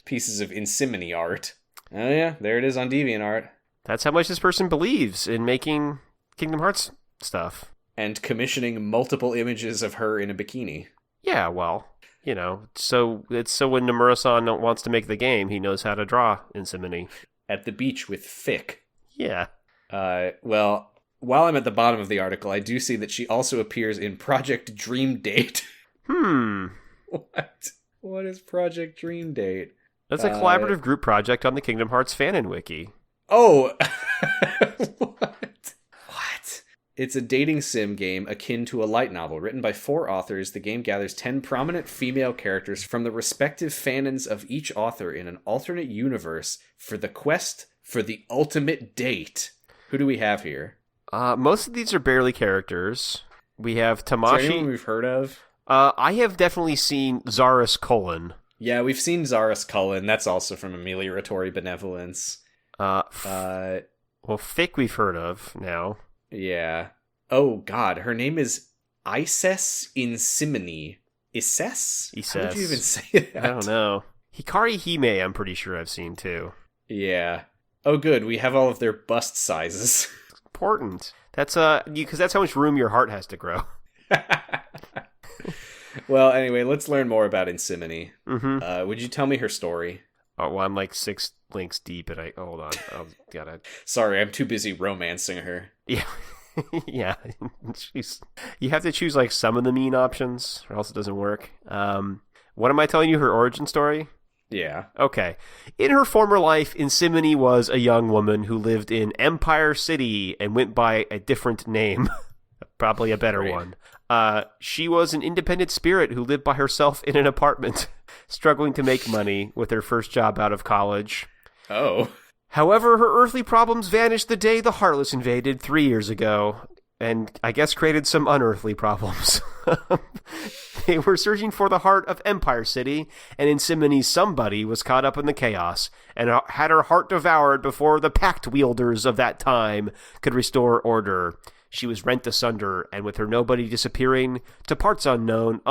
pieces of Insimony art. Oh yeah, there it is on DeviantArt. That's how much this person believes in making Kingdom Hearts stuff. And commissioning multiple images of her in a bikini. Yeah, well, so when Nomura-san wants to make the game, he knows how to draw Insimony. At the beach with Fick. Yeah. Well, while I'm at the bottom of the article, I do see that she also appears in Project Dream Date. What? What is Project Dream Date? That's a collaborative group project on the Kingdom Hearts fanon wiki. Oh! What? It's a dating sim game akin to a light novel. Written by 4 authors, the game gathers 10 prominent female characters from the respective fanons of each author in an alternate universe for the quest for the ultimate date. Who do we have here? Most of these are barely characters. We have Tamashi. Is there anyone we've heard of? I have definitely seen Zaris Cullen. Yeah, we've seen Zaris Cullen. That's also from Amelioratory Benevolence. Well, Fick we've heard of now. Yeah. Oh, God. Her name is Isis Insimony. Isis? How did you even say that? I don't know. Hikari Hime, I'm pretty sure I've seen, too. Yeah. Oh, good. We have all of their bust sizes. Important. That's because that's how much room your heart has to grow. Well, anyway, let's learn more about Insimony. Mm-hmm. Would you tell me her story? Oh, well, I'm like 6 links deep, and hold on. Sorry, I'm too busy romancing her. Yeah. Yeah. You have to choose like some of the mean options, or else it doesn't work. What am I telling you? Her origin story? Yeah. Okay. In her former life, Insimini was a young woman who lived in Empire City and went by a different name. Probably a better one. She was an independent spirit who lived by herself in an apartment, struggling to make money with her first job out of college. Oh. However, her earthly problems vanished the day the Heartless invaded 3 years ago, and I guess created some unearthly problems. They were searching for the heart of Empire City, and Insimini's somebody was caught up in the chaos, and had her heart devoured before the pact wielders of that time could restore order. She was rent asunder, and with her nobody disappearing to parts unknown,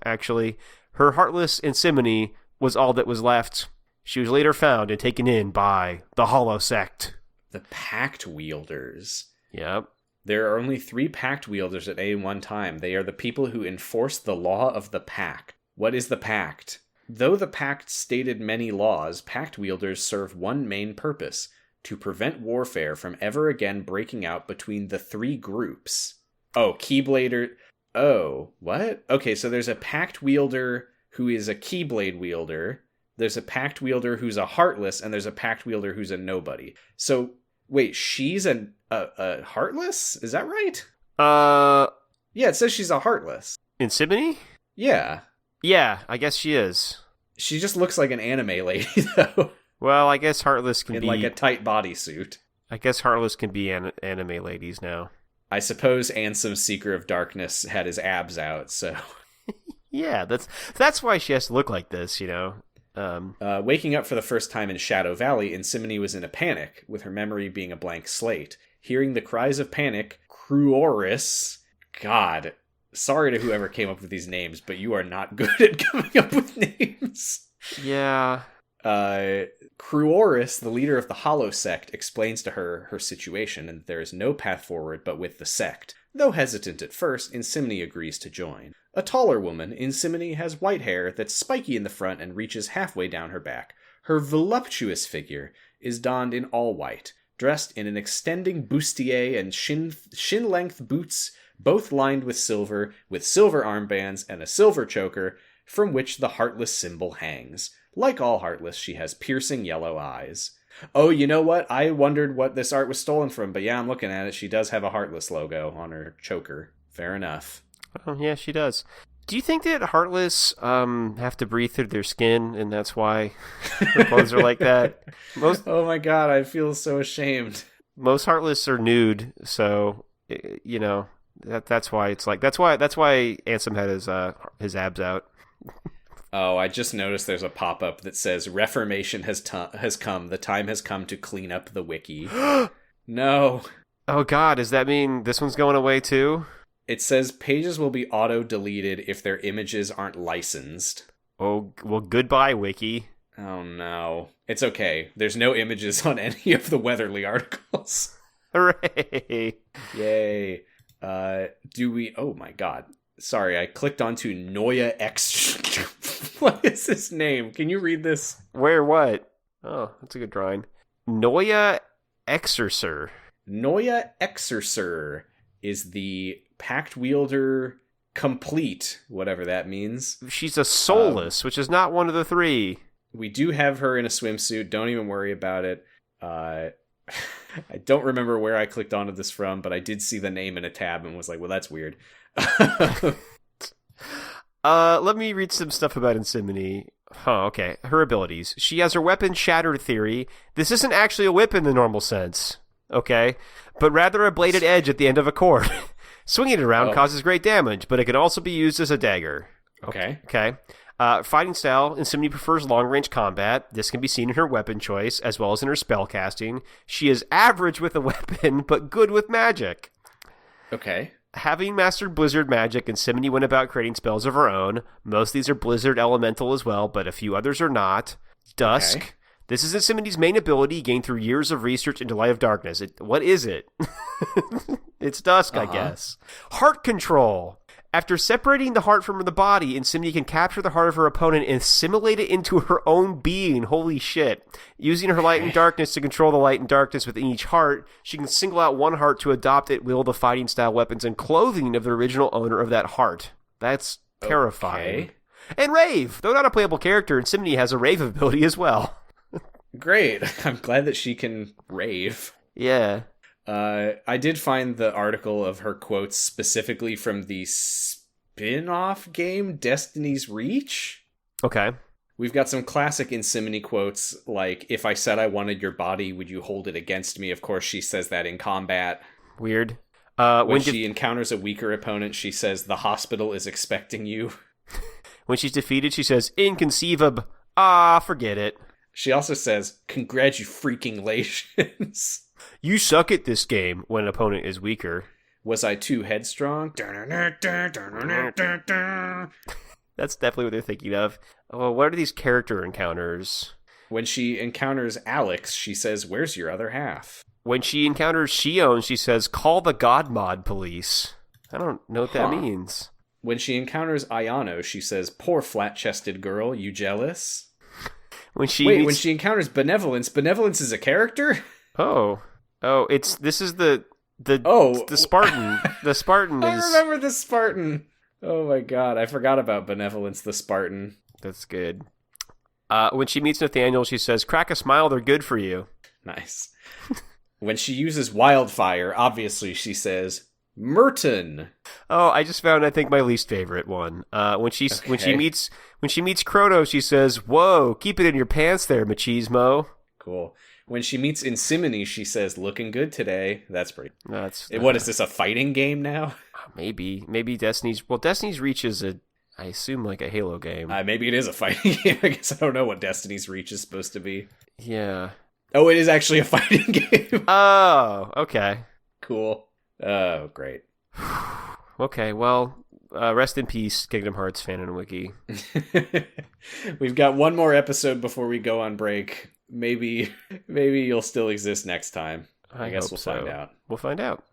actually, her heartless Insimini was all that was left. She was later found and taken in by the Hollow Sect. The Pact Wielders. Yep. There are only 3 Pact Wielders at any one time. They are the people who enforce the law of the Pact. What is the Pact? Though the Pact stated many laws, Pact Wielders serve one main purpose: to prevent warfare from ever again breaking out between the 3 groups. Oh, Keyblader... Oh, what? Okay, so there's a Pact Wielder who is a Keyblade wielder, there's a Pact Wielder who's a Heartless, and there's a Pact Wielder who's a nobody. So, wait, she's a Heartless? Is that right? Yeah, it says she's a Heartless. Insimini? Yeah. Yeah, I guess she is. She just looks like an anime lady, though. Well, I guess Heartless can be... in, like, a tight bodysuit. I guess Heartless can be anime ladies now. I suppose Ansem, Seeker of Darkness, had his abs out, so... Yeah, that's why she has to look like this, you know? Waking up for the first time in Shadow Valley, Insimini was in a panic, with her memory being a blank slate. Hearing the cries of panic, Cruoris... God, sorry to whoever came up with these names, but you are not good at coming up with names. Yeah. Cruoris, the leader of the Hollow Sect, explains to her situation, and there is no path forward but with the sect. Though hesitant at first, Insimini agrees to join. A taller woman, Insimini has white hair that's spiky in the front and reaches halfway down her back. Her voluptuous figure is donned in all white, dressed in an extending bustier and shin-length boots, both lined with silver armbands and a silver choker, from which the Heartless symbol hangs. Like all Heartless, she has piercing yellow eyes. Oh, you know what? I wondered what this art was stolen from, but yeah, I'm looking at it. She does have a Heartless logo on her choker. Fair enough. Oh, yeah, she does. Do you think that Heartless have to breathe through their skin, and that's why their clothes are like that? Oh my god, I feel so ashamed. Most Heartless are nude, so, you know, that's why it's like... That's why Ansem had his abs out. Oh, I just noticed there's a pop-up that says, Reformation has come. The time has come to clean up the wiki. No. Oh god, does that mean this one's going away too? It says pages will be auto-deleted if their images aren't licensed. Oh, well, goodbye, wiki. Oh no. It's okay. There's no images on any of the Weatherly articles. Hooray. Yay. Oh my god. Sorry, I clicked onto Noya X. What is this name? Can you read this? Where what? Oh, that's a good drawing. Noya Exorcer. Noya Exorcer is the Pact Wielder complete, whatever that means. She's a soulless, which is not one of the 3. We do have her in a swimsuit. Don't even worry about it. I don't remember where I clicked onto this from, but I did see the name in a tab and was like, well, that's weird. Let me read some stuff about Insimini. Okay. Her abilities. She has her weapon Shattered Theory. This isn't actually a whip in the normal sense, okay? But rather a bladed edge at the end of a cord. Swinging it around causes great damage, but it can also be used as a dagger. Okay. Fighting style, Insimini prefers long-range combat. This can be seen in her weapon choice, as well as in her spell casting. She is average with a weapon, but good with magic. Okay. Having mastered Blizzard magic, Insimini went about creating spells of her own. Most of these are Blizzard elemental as well, but a few others are not. Dusk. Okay. This is Insimini's main ability, gained through years of research into Light of Darkness. What is it? It's Dusk, I guess. Heart control. After separating the heart from the body, Insimini can capture the heart of her opponent and assimilate it into her own being. Holy shit. Using her light and darkness to control the light and darkness within each heart, she can single out one heart to adopt it, wield the fighting style weapons and clothing of the original owner of that heart. That's terrifying. Okay. And Rave! Though not a playable character, Simony has a Rave ability as well. Great. I'm glad that she can rave. Yeah. I did find the article of her quotes specifically from the spin-off game Destiny's Reach. Okay. We've got some classic Simony quotes, like, if I said I wanted your body, would you hold it against me? Of course, she says that in combat. Weird. When she encounters a weaker opponent, she says, the hospital is expecting you. When she's defeated, she says, inconceivable. Forget it. She also says, congratulations. You suck at this game when an opponent is weaker. Was I too headstrong? That's definitely what they're thinking of. Well, what are these character encounters? When she encounters Alex, she says, where's your other half? When she encounters Shion, she says, call the God Mod police. I don't know what that means. When she encounters Ayano, she says, poor flat-chested girl, you jealous? When she encounters Benevolence, Benevolence is a character? This is the Spartan. The Spartan is... I remember the Spartan. Oh my god, I forgot about Benevolence, the Spartan. That's good. When she meets Nathaniel, she says, crack a smile, they're good for you. Nice. When she uses Wildfire, obviously she says, Merton. Oh, I just found, I think, my least favorite one. When she meets Chrono, she says, whoa, keep it in your pants there, machismo. Cool. When she meets Simony, she says, looking good today. That's pretty... What is this, a fighting game now? Maybe Destiny's Reach is I assume like a Halo game. Maybe it is a fighting game. I guess I don't know what Destiny's Reach is supposed to be. Yeah. Oh, it is actually a fighting game. Oh, okay. Cool. Oh, great. Okay, well, rest in peace, Kingdom Hearts fan and wiki. We've got one more episode before we go on break. Maybe you'll still exist next time. I guess we'll find out. We'll find out.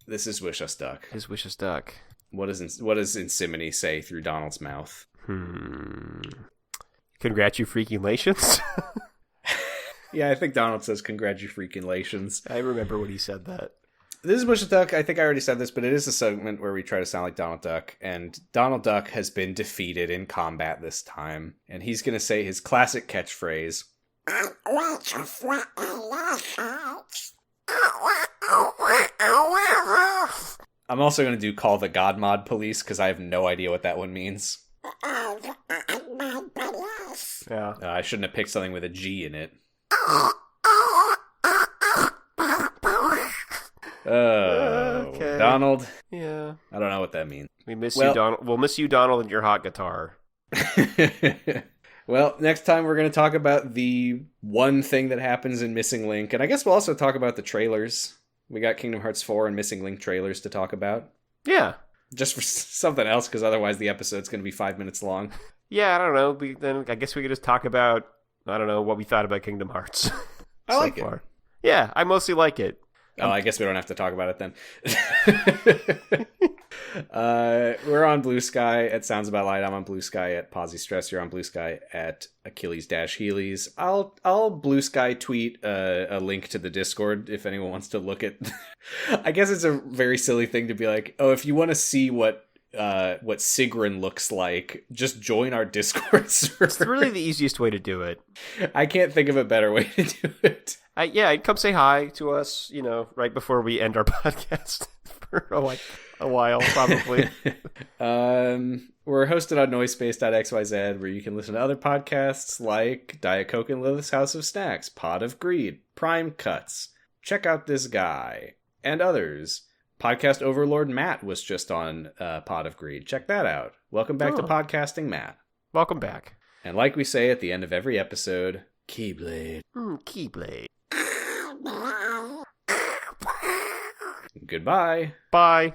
This is Wish Us Duck. His Wish Us Duck. What does Simony say through Donald's mouth? Congratulations. Yeah, I think Donald says congratulations. I remember when he said that. This is Wish Us Duck. I think I already said this, but it is a segment where we try to sound like Donald Duck, and Donald Duck has been defeated in combat this time, and he's going to say his classic catchphrase. I'm also going to do call the God Mod police, because I have no idea what that one means. Yeah. I shouldn't have picked something with a G in it. Okay. Donald. Yeah. I don't know what that means. We miss you, Donald. We'll miss you, Donald, and your hot guitar. Well, next time we're going to talk about the one thing that happens in Missing Link, and I guess we'll also talk about the trailers. We got Kingdom Hearts 4 and Missing Link trailers to talk about. Yeah. Just for something else, because otherwise the episode's going to be 5 minutes long. Yeah, I don't know. Then I guess we could just talk about, I don't know, what we thought about Kingdom Hearts. I like it. Yeah, I mostly like it. Oh, I guess we don't have to talk about it then. We're on Blue Sky at Sounds About Light. I'm on Blue Sky at Posy Stress. You're on Blue Sky at Achilles-Heelys. I'll Blue Sky tweet a link to the Discord if anyone wants to look at. I guess it's a very silly thing to be like, oh, if you want to see what Sigrun looks like, just join our Discord server. It's really the easiest way to do it. I can't think of a better way to do it. Come say hi to us, right before we end our podcast for a while, probably. We're hosted on Noisepace.xyz, where you can listen to other podcasts like Diet Coke and Lilith's House of Snacks, Pod of Greed, Prime Cuts, Check Out This Guy, and others. Podcast Overlord Matt was just on Pod of Greed. Check that out. Welcome back to Podcasting, Matt. Welcome back. And like we say at the end of every episode, Keyblade. Keyblade. Goodbye. Bye.